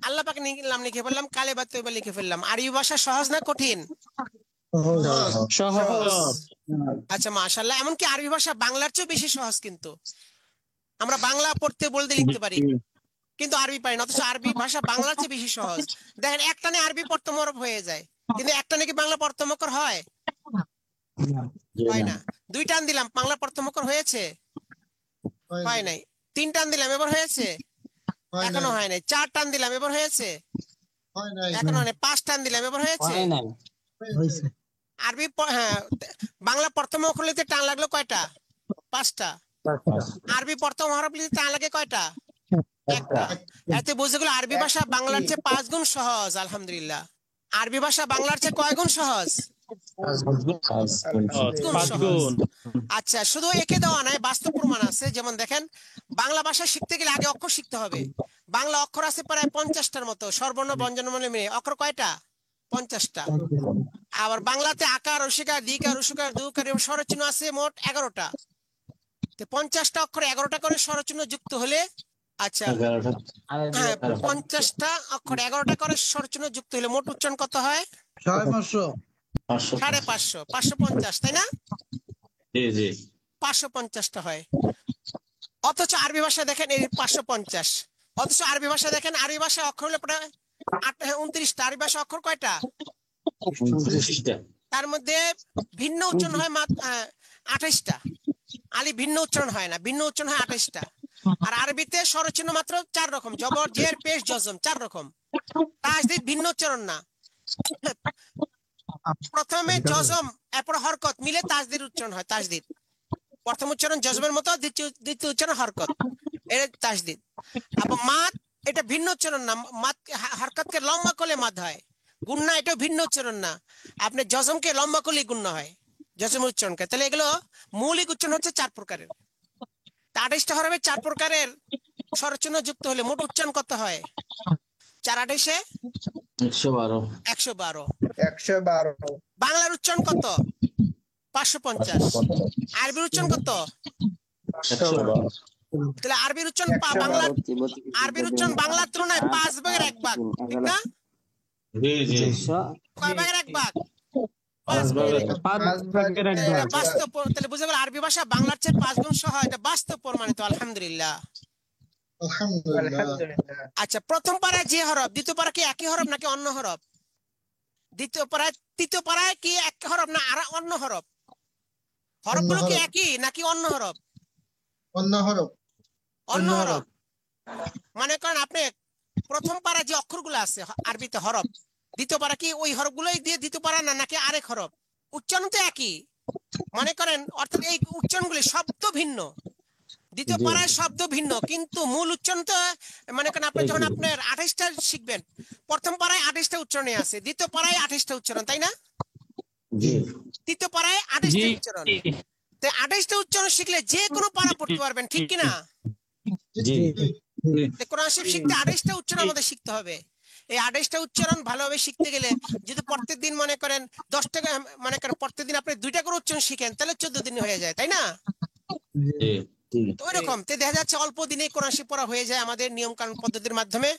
আল্লাহ পাকের নাম লিখে ফেললাম, কালে বা তৈবা লিখে ফেললাম। আরবি ভাষা সহজ না কঠিন? সহজ। আচ্ছা মাশাআল্লাহ, এমনকি আরবি ভাষা বাংলার চেয়ে বেশি সহজ। কিন্তু আমরা বাংলা পড়তে বলতে লিখতে পারি, কিন্তু আরবি পারি না, অথচ আরবি ভাষা বাংলার চেয়ে বেশি সহজ। দেখেন একটানে আরবি পড়তে মরব হয়ে যায়, কিন্তু একটানে কি বাংলা পড়তে মুখর হয়? হয় না। দুই টান দিলাম, বাংলা পড়তে মুখর হয়েছে? হয় নাই। তিন টান দিলাম, এবার হয়েছে? এখনো হয় নাই। চার টান দিলাম, এবার হয়েছে? এখনো হয় নাই। পাঁচ টান দিলাম, এবার হয়েছে? আরবি হ্যাঁ, বাংলা প্রথম অক্ষর লিখতে টান লাগলো কয়টা? পাঁচটা। আরবি প্রথম হরফ লিখতে টান লাগে কয়টা? একটা। এতে বুঝে গেল আরবি ভাষা বাংলার চেয়ে 5 গুণ সহজ। আলহামদুলিল্লাহ। আরবি ভাষা বাংলার চেয়ে কয় গুণ সহজ? 5 গুণ। আচ্ছা, শুধু একে দেওয়া নাই, বাস্তব প্রমাণ আছে। যেমন দেখেন, বাংলা ভাষা শিখতে গেলে আগে অক্ষর শিখতে হবে। বাংলা অক্ষর আছে প্রায় 50টার মতো, স্বরবর্ণ ব্যঞ্জন মিলে। অক্ষর কয়টা? 50টা। আবার বাংলাতে আকার, রসিকার, দিকার, রসিকার, দুকার এবং স্বরচিহ্ন আছে মোট 11টা। 50টা অক্ষরে 11টা করে স্বরচিহ্ন যুক্ত হলে, আচ্ছা হ্যাঁ, 50টা অক্ষর 11টা করে স্বরচিহ্ন যুক্ত হলে মোট উচ্চারণ কত হয়? 550, 550, তাই না? 550টা হয়। অথচ আরবি ভাষা দেখেন এই 550। অথচ আরবি ভাষা দেখেন, আরবি ভাষা অক্ষর হলো প্রায় 29টা। আরবি ভাষা অক্ষর কয়টা? 29টা। তার মধ্যে ভিন্ন উচ্চারণ হয় 28টা। আলিফ ভিন্ন উচ্চারণ হয় না, ভিন্ন উচ্চারণ হয় 28টা। আর আরবিতে স্বরচিহ্ন মাত্র 4 রকম, জবর, জের, পেশ, জজম, 4 রকম। তাসদীদ ভিন্ন উচ্চারণ না। প্রথমে জজম, এরপর হরকত মিলে তাসদীদ উচ্চারণ হয়। তাসদীদ প্রথম উচ্চারণ জজমের মতো, দ্বিতীয় উচ্চারণ হরকত, এটা তাসদীদ। আবার মাদ, এটা ভিন্ন উচ্চারণ না। মাদ হরকতকে লম্বা করলে মাদ হয়। গুন্না, এটা ভিন্ন উচ্চারণ না। আপনি জজমকে লম্বা করলে গুন্না হয়, জজম উচ্চারণকে। তাহলে এগুলো মৌলিক উচ্চারণ হচ্ছে 4 প্রকারের। 28টা হরফে 4 প্রকারের স্বরচিহ্ন যুক্ত হলে মোট উচ্চারণ কত হয়? 4 28 112। 112। বাংলার উচ্চারণ কত? 550। আরবির উচ্চারণ কত? 112। তাহলে আরবির উচ্চারণ বাংলা, আরবির উচ্চারণ বাংলার তুলনায় 5 ভাগের 1 ভাগ, ঠিক না? কয় ভাগের 1 ভাগ? 5 ভাগের 1 ভাগ। বাস্তব। তাহলে বুঝা গেল আরবি ভাষা বাংলার চেয়ে 5 গুণ সহজ। এটা বাস্তব প্রমাণিত। আলহামদুলিল্লাহ। আচ্ছা, প্রথম পারায় যে হরফ, দ্বিতীয় পারা কি একই হরফ নাকি অন্য হরফ? দ্বিতীয় পারায়, তৃতীয় পারায় কি এক হরফ না আর অন্য হরফ? হরফগুলো কি একই নাকি অন্য হরফ? অন্য হরফ। মনে করেন আপনি প্রথম পারা যে অক্ষরগুলো আছে আরবিতে হরফ, দ্বিতীয় পারা কি ওই হরফগুলোই দিয়ে দ্বিতীয় পারা না, নাকি আরেক হরফ? উচ্চারণ তো একই, মনে করেন। অর্থাৎ এই উচ্চারণগুলি শব্দ ভিন্ন, দ্বিতীয় পারায় শব্দ ভিন্ন, কিন্তু মূল উচ্চারণ তো, মনে করেন আপনি যখন আপনার 28টা শিখবেন, প্রথম পারায় 28টা উচ্চারণে আছে, দ্বিতীয় পারায় 28টা উচ্চারণ, তাই না? তৃতীয় পারায় 28টা উচ্চারণ। তো 28টা উচ্চারণ শিখলে যে কোনো পারা পড়তে পারবেন, ঠিক কিনা? কোরআন শরীফ শিখতে 28টা উচ্চারণ আমাদের শিখতে হবে। এই 28টা উচ্চারণ ভালোভাবে শিখতে গেলে যদি প্রত্যেকদিন মনে করেন 10টা, মনে করেন প্রত্যেকদিন আপনি 2টা করে উচ্চারণ শিখেন, তাহলে 14 দিন হয়ে যায়, তাই না? তো ওই রকম দেখা যাচ্ছে অল্প দিনে কোরআন শরীফ পড়া হয়ে যায় আমাদের নিয়ম কানুন পদ্ধতির মাধ্যমে।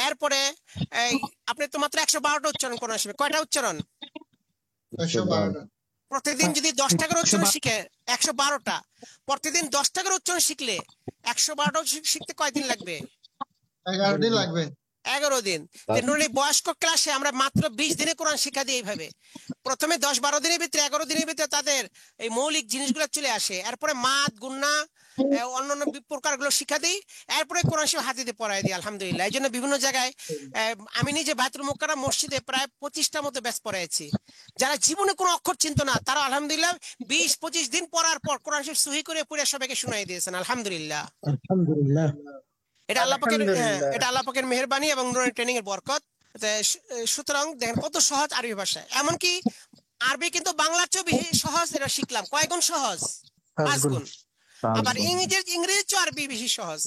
এরপরে আপনি তো মাত্র 112টা উচ্চারণ কোরআন শরীফে। কয়টা উচ্চারণ? 112টা। প্রতিদিন যদি 10টা করে উচ্চারণ শিখে 112টা, প্রতিদিন 10টা করে উচ্চারণ শিখলে 112টা শিখতে কয়দিন লাগবে? 11 দিন লাগবে। 11 দিন। বয়স্ক ক্লাসে আমরা মাত্র 20 দিনে কোরআন শিক্ষা দিই। এইভাবে প্রথমে 10-12 দিনের ভিতরে, 11 দিনের ভিতরে তাদের এই মৌলিক জিনিসগুলো চলে আসে। এরপরে মাদ, গুন্না, অন্যান্য প্রকারগুলো শিক্ষা দিই। এরপরে কোরআন শরীফ হাতে দিয়ে পড়াই দিই। আলহামদুলিল্লাহ। এই জন্য বিভিন্ন জায়গায় আমি নিজে বাইতুল মুকাররম মসজিদে প্রায় 25টা মতো ব্যাচ পড়াইছি। যারা জীবনে কোনো অক্ষর চিনত না, তারা আলহামদুলিল্লাহ 20-25 দিন পড়ার পর কোরআন শরীফ সহি করে পড়ে সবাইকে শুনাই দিয়েছেন। আলহামদুলিল্লাহ। এটা আল্লাহ পাকের মেহেরবানি এবং নুরানি ট্রেনিং এর বরকত। সুতরাং দেখেন কত সহজ আরবি ভাষা। এমনকি আরবি কিন্তু বাংলার চেয়ে বেশি সহজ। এটা শিখলাম কয় গুণ সহজ? 5 গুণ। আবার ইংরেজি চেয়ে আরবি বেশি সহজ।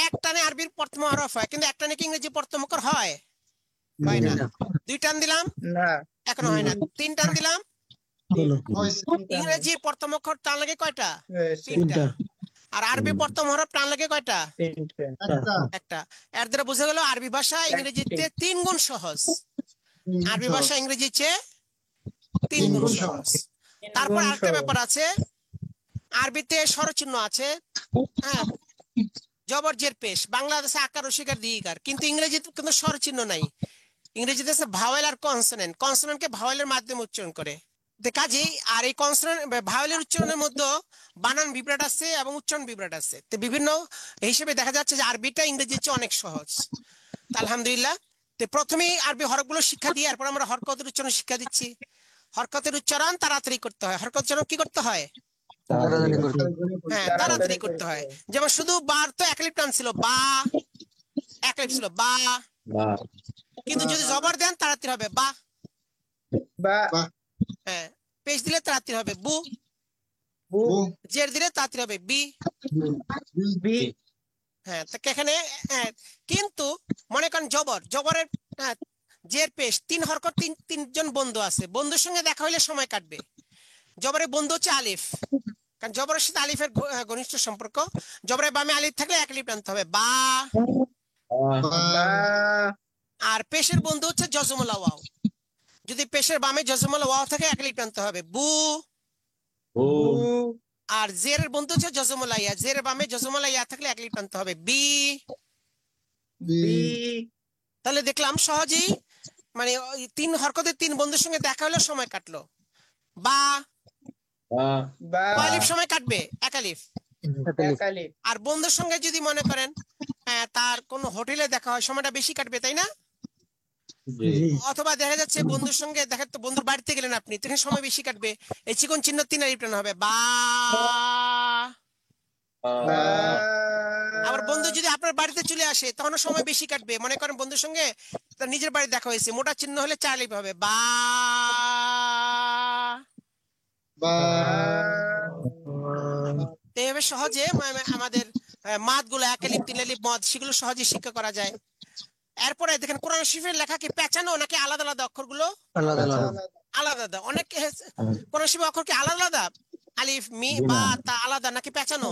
এক টানে আরবির প্রথম হরফ হয়, কিন্তু এক টানে কি ইংরেজি প্রথম অক্ষর হয়? হয় না। দুই টান দিলাম, না এখনো হয় না। তিন টান দিলাম, হয়েছে। ইংরেজি প্রথম অক্ষর টান লাগে কয়টা? হয়েছে। তিনটা। আর আরবি প্রথম হরফ টান লাগে কয়টা? একটা একটা। এর দ্বারা বোঝা গেল আরবি ভাষা ইংরেজির চেয়ে 3 গুণ সহজ। আরবি ভাষা ইংরেজির চেয়ে 3 গুণ সহজ। তারপর আরেকটা ব্যাপার আছে, আরবিতে স্বরচিহ্ন আছে, হ্যাঁ, জবর জের পেশ, বাংলাদেশে আকার অস্বীকার দীর্ঘিকার, কিন্তু ইংরেজিতে কিন্তু স্বরচিহ্ন নাই। ইংরেজিতে আছে ভাওয়েল আর কনসোনেন্ট, কনসোনেন্টকে ভাওয়েলের মাধ্যমে উচ্চারণ করে। কাজেই আর এই কনসোনেন্ট ভাওয়েলের উচ্চারণের মধ্যে বানান বিভ্রাট আছে এবং উচ্চারণ বিভ্রাট আছে। তো বিভিন্ন হিসেবে দেখা যাচ্ছে যে আরবিটা ইংরেজির চেয়ে অনেক সহজ। তা আলহামদুলিল্লাহ, তো প্রথমেই আরবি হরফগুলো শিক্ষা দিয়ে এরপর আমরা হরকতের উচ্চারণ শিক্ষা দিচ্ছি। হরকতের উচ্চারণ তাড়াতাড়ি করতে হয়। হরকত উচ্চারণ কি করতে হয়? হ্যাঁ, তাড়াতাড়ি করতে হয়। যেমন শুধু বার তো এক লিপ টান ছিল, বা এক লিপ ছিল বা, কিন্তু যদি জবর দেন তাড়াতাড়ি হবে বা। বা হ্যাঁ, পেশ দিলে তাড়াতাড়ি হবে বু, বু জের দিলে তাড়াতাড়ি হবে বি। বি হ্যাঁ, তো এখানে কিন্তু মনে করেন জবরের জের পেশ 3 হরকত, তিনজন বন্ধু আছে, বন্ধুর সঙ্গে দেখা হইলে সময় কাটবে। জবরের বন্ধু হচ্ছে আলিফ, কারণ জবরের সাথে আলিফের ঘনিষ্ঠ সম্পর্ক। জবরের বামে আলিফ থাকলে এক লিপ টানতে হবে বা। আর পেশের বন্ধু হচ্ছে জজমুল্লাহ ওয়াও, যদি পেশের বামে জজমুল্লাহ ওয়াও থাকে এক লিপ টানতে হবে বু। আর জেরের বন্ধু হচ্ছে জজমুল্লাহ ইয়া, জেরের বামে জজমুল্লাহ ইয়া থাকলে এক লিপ টানতে হবে বি। তাহলে দেখলাম সহজেই, মানে 3 হরকতের 3 বন্ধুর সঙ্গে দেখা হলে সময় কাটলো। বা কয় লিপ সময় কাটবে? এক আলিফ। আর বন্ধুর সঙ্গে যদি মনে করেন তার কোন হোটেলে দেখা হয়, সময়টা বেশি কাটবে, তাই না? অথবা দেখা যাচ্ছে বন্ধুর সঙ্গে দেখা, তো বন্ধুর বাড়িতে গেলেন আপনি, তখন সময় বেশি কাটবে। এই চিকন চিহ্ন 3 আলিফ টানা হবে বা। আবার বন্ধু যদি আপনার বাড়িতে চলে আসে তখন সময় বেশি কাটবে। মনে করেন বন্ধুর সঙ্গে তার নিজের বাড়ি দেখা হয়েছে, মোটা চিহ্ন হলে 4 আলিফ হবে বা। এইভাবে সহজে আমাদের মাদ গুলো 1 আলিফ 3 আলিফ মদ, সেগুলো সহজে শিক্ষা করা যায়। এরপরে দেখেন কোরআন শরীফের লেখা কি পেঁচানো নাকি আলাদা আলাদা অক্ষরগুলো? আলাদা। অনেক কোরআন শরীফের অক্ষর কি আলাদা আলাদা? আলিফ মি বা তা আলাদা নাকি পেঁচানো?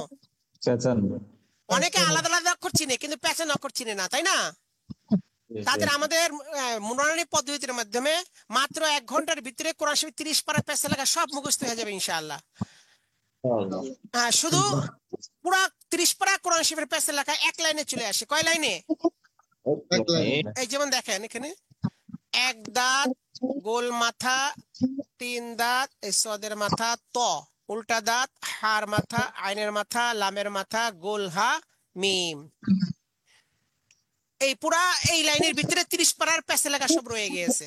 অনেকে আলাদা আলাদা অক্ষর চিনে কিন্তু পেঁচানো অক্ষর চিনে না, তাই না? তাদের আমাদের নুরানি পদ্ধতির মাধ্যমে মাত্র 1 ঘন্টার ভিতরে কোরআন শরীফ 30 পারা পেঁচা লেখা সব মুখস্থ হয়ে যাবে ইনশাআল্লাহ। শুধু পুরো 30 পারা কোরআন শরীফের পেঁচা লেখা 1 লাইনে চলে আসে। কয় লাইনে? এই যেমন দেখেন এখানে 1 দাঁত, গোল মাথা, 3 দাঁত, এই সদের মাথা, ত উল্টা দাঁত, হার মাথা, আইনের মাথা, লামের মাথা, গোল হা, মিম। এই পুরা এই লাইনের ভিতরে 30 পারার পেঁচা লেখা সব রয়ে গিয়েছে।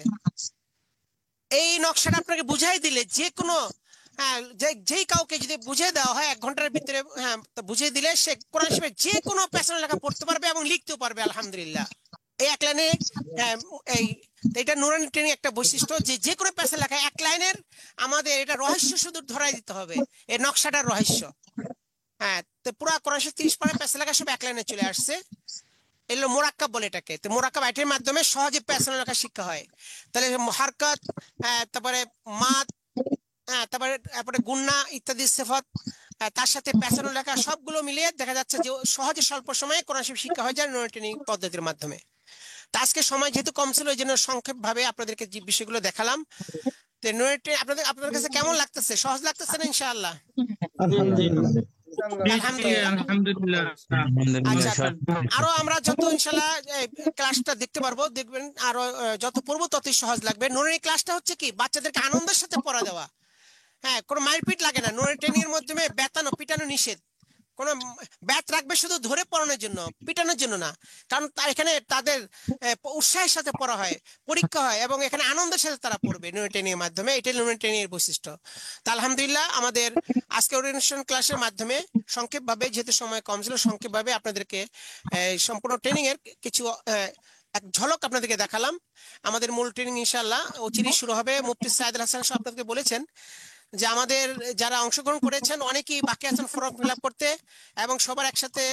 এই নকশাটা আপনাকে বুঝাই দিলে যে কোনো যেই কাউকে যদি বুঝিয়ে দেওয়া হয় 1 ঘন্টার ভিতরে, বুঝিয়ে দিলে সে কোরআন শরীফের যে কোনো পেঁচা লেখা পড়তে পারবে এবং লিখতেও পারবে আলহামদুলিল্লাহ। এই 1 লাইনে এটা নুরানি ট্রেনিং একটা বৈশিষ্ট্য, যে কোনো পেঁচা লেখা 1 লাইনের আমাদের এটা রহস্য শুধু ধরাই দিতে হবে, এই নকশাটার রহস্য। তো পুরা কোরআন শরীফ 30 পারা পেঁচা লেখা সব 1 লাইনে চলে আসছে। এগুলো মোরাক্কাব বলে এটাকে। তো মোরাক্কাব আইটের মাধ্যমে সহজে পেঁচা লেখা শিক্ষা হয়। তাহলে হরকত, তারপরে মাদ, তারপরে গুন্না ইত্যাদি সিফাত, তার সাথে পেঁচানো লেখা সবগুলো মিলিয়ে দেখা যাচ্ছে যে সহজে স্বল্প সময়ে কোরআন শরীফ শিক্ষা হয়ে যায় নুরানি ট্রেনিং পদ্ধতির মাধ্যমে। তা আজকে সময় যেহেতু কম ছিল এই জন্য সংক্ষেপ ভাবে আপনাদেরকে যে বিষয়গুলো দেখালাম। তো নুরানি ট্রেনিং আপনাদের কাছে কেমন লাগতেছে? সহজ লাগতেছে না ইনশাআল্লাহ? আচ্ছা, আরো আমরা যত ইনশাআল্লাহ ক্লাসটা দেখতে পারবো, দেখবেন আরো যত পড়বো ততই সহজ লাগবে। নুরানি ক্লাসটা হচ্ছে কি বাচ্চাদেরকে আনন্দের সাথে পড়া দেওয়া। কোনো মারপিট লাগে না। নুরানি ট্রেনিং এর মাধ্যমে বেতানো পিটানো নিষেধ। কোন ব্যাট রাখবে শুধু ধরে পড়ানোর জন্য, পিটানোর জন্য না। কারণ এখানে তাদের উৎসাহের সাথে পড়া হয়, পরীক্ষা হয় এবং এখানে আনন্দের সাথে তারা পড়বে নুরানি ট্রেনিং এর মাধ্যমে। এটাই নুরানি ট্রেনিং এর বৈশিষ্ট্য। তা আলহামদুলিল্লাহ আমাদের আজকে ওরিয়েন্টেশন ক্লাসের মাধ্যমে সংক্ষেপভাবে, যেহেতু সময় কম ছিল, সংক্ষেপভাবে আপনাদেরকে সম্পূর্ণ ট্রেনিং এর কিছু এক ঝলক আপনাদেরকে দেখালাম। আমাদের মূল ট্রেনিং ইনশাআল্লাহ অচিরেই শুরু হবে। মুফতি সাইদুল হাসান সাহেব আপনাদেরকে বলেছেন যে আমাদের যারা অংশগ্রহণ করেছেন অনেকেই বাকি আছেন ফর্ম ফিল আপ করতে, এবং সবার একসাথে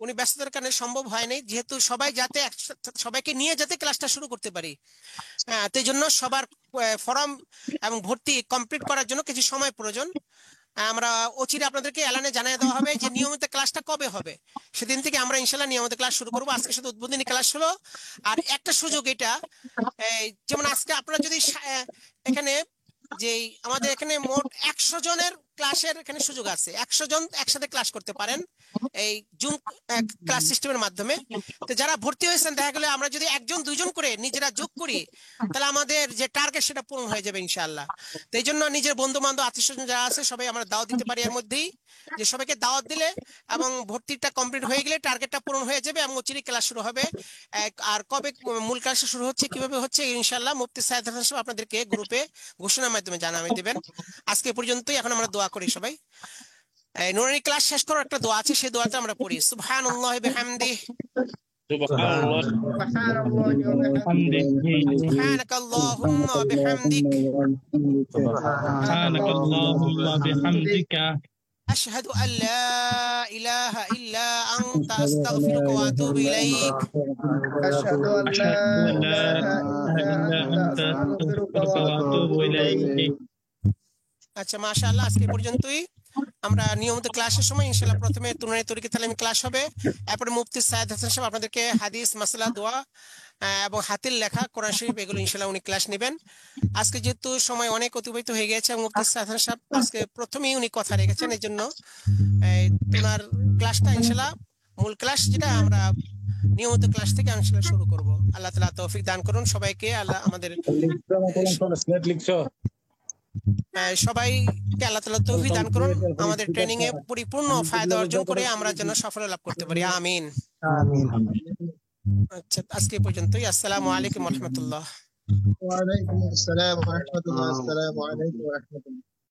উনি ব্যস্ততার কারণে সম্ভব হয়নি, যেহেতু সবাই যাতে সবাইকে নিয়ে যাতে ক্লাসটা শুরু করতে পারি। তো এই জন্য সবার ফর্ম এবং ভর্তি কমপ্লিট করার জন্য কিছু সময় প্রয়োজন। আমরা অচিরে আপনাদেরকে এলানে জানিয়ে দেওয়া হবে যে নিয়মিত ক্লাসটা কবে হবে। সেদিন থেকে আমরা ইনশাল্লাহ নিয়মিত ক্লাস শুরু করবো। আজকে শুধু উদ্বোধনী ক্লাস হলো। আর একটা সুযোগ এটা, যেমন আজকে আপনারা যদি এখানে যে আমাদের এখানে মোট 100 জনের ক্লাসের এখানে সুযোগ আছে, 100 জন একসাথে ক্লাস করতে পারেন এই জুম ক্লাস সিস্টেমের মাধ্যমে। তো যারা ভর্তি হয়েছেন, দেখা গেলে আমরা যদি 1 জন 2 জন করে নিজেরা যোগ করি, তাহলে আমাদের যে টার্গেট সেটা পূরণ হয়ে যাবে ইনশাআল্লাহ। তো এই জন্য নিজের বন্ধু বান্ধব আত্মীয়স্বজন যারা আছে সবাই আমরা দাওয়াত দিতে পারি এর মধ্যেই, যে সবাইকে দাওয়াত দিলে এবং ভর্তিটা কমপ্লিট হয়ে গেলে টার্গেটটা পূরণ হয়ে যাবে এবং অচিরেই ক্লাস শুরু হবে। আর কবে মূল ক্লাস শুরু হচ্ছে, কিভাবে হচ্ছে, ইনশাআল্লাহ মুফতি সাইদ হাসান সাহেব আপনাদেরকে গ্রুপে ঘোষণার মাধ্যমে জানাবে দেবেন। আজকে পর্যন্তই। এখন আমরা দোয়া করি সবাই। নুরানি ক্লাস শেষ করার একটা দোয়া আছে, সেই দোয়াটা আমরা পড়ি। সুবহানাল্লাহি বিহামদিহি সুবহানাকাল্লাহুম্মা ওয়া বিহামদিক আশহাদু আল লা ইলাহা ইল্লা আনতা আস্তাগফিরুকা ওয়া আতুবু ইলাইক। আশহাদু আল্লা ইলাহা ইল্লা আনতা আস্তাগফিরুকা ওয়া আতুবু ইলাইক। আচ্ছা, মাশাআল্লাহ। আজকে পর্যন্তই। আমরা নিয়মিত ক্লাসের সময় ইনশাআল্লাহ প্রথমে নুরানি তরিকা তালিমি ক্লাস হবে, এরপরে মুফতি সাইদ হাসান সাহেব আপনাদেরকে হাদিস, মাসআলা, দোয়া এবং হাতের লেখা কোরআন শরীফ এগুলো ইনশাআল্লাহ উনি ক্লাস নেবেন। আজকে যেহেতু সময় অনেক অতিবাহিত হয়ে গেছে এবং মুফতি সাইদ হাসান সাহেব আজকে প্রথমেই উনি কথা রেখেছেন, এই জন্য ওনার ক্লাসটা ইনশাআল্লাহ মূল ক্লাস যেটা আমরা নিয়মিত ক্লাস থেকে ইনশাআল্লাহ শুরু করব। আল্লাহ তাআলা তৌফিক দান করুন সবাইকে। আল্লাহ আমাদের সবাইকে আল্লাহ তাআলা তৌফিক দান করুন, আমাদের ট্রেনিং এ পরিপূর্ণ ফায়দা অর্জন করে আমরা যেন সাফল্য লাভ করতে পারি। আমিন। আচ্ছা, আজকে পর্যন্তই। আসসালামু আলাইকুম ওয়া রাহমাতুল্লাহ। ওয়া আলাইকুম আসসালাম ওয়া রাহমাতুল্লাহ। আসসালামু আলাইকুম ওয়া রাহমাতুল্লাহ।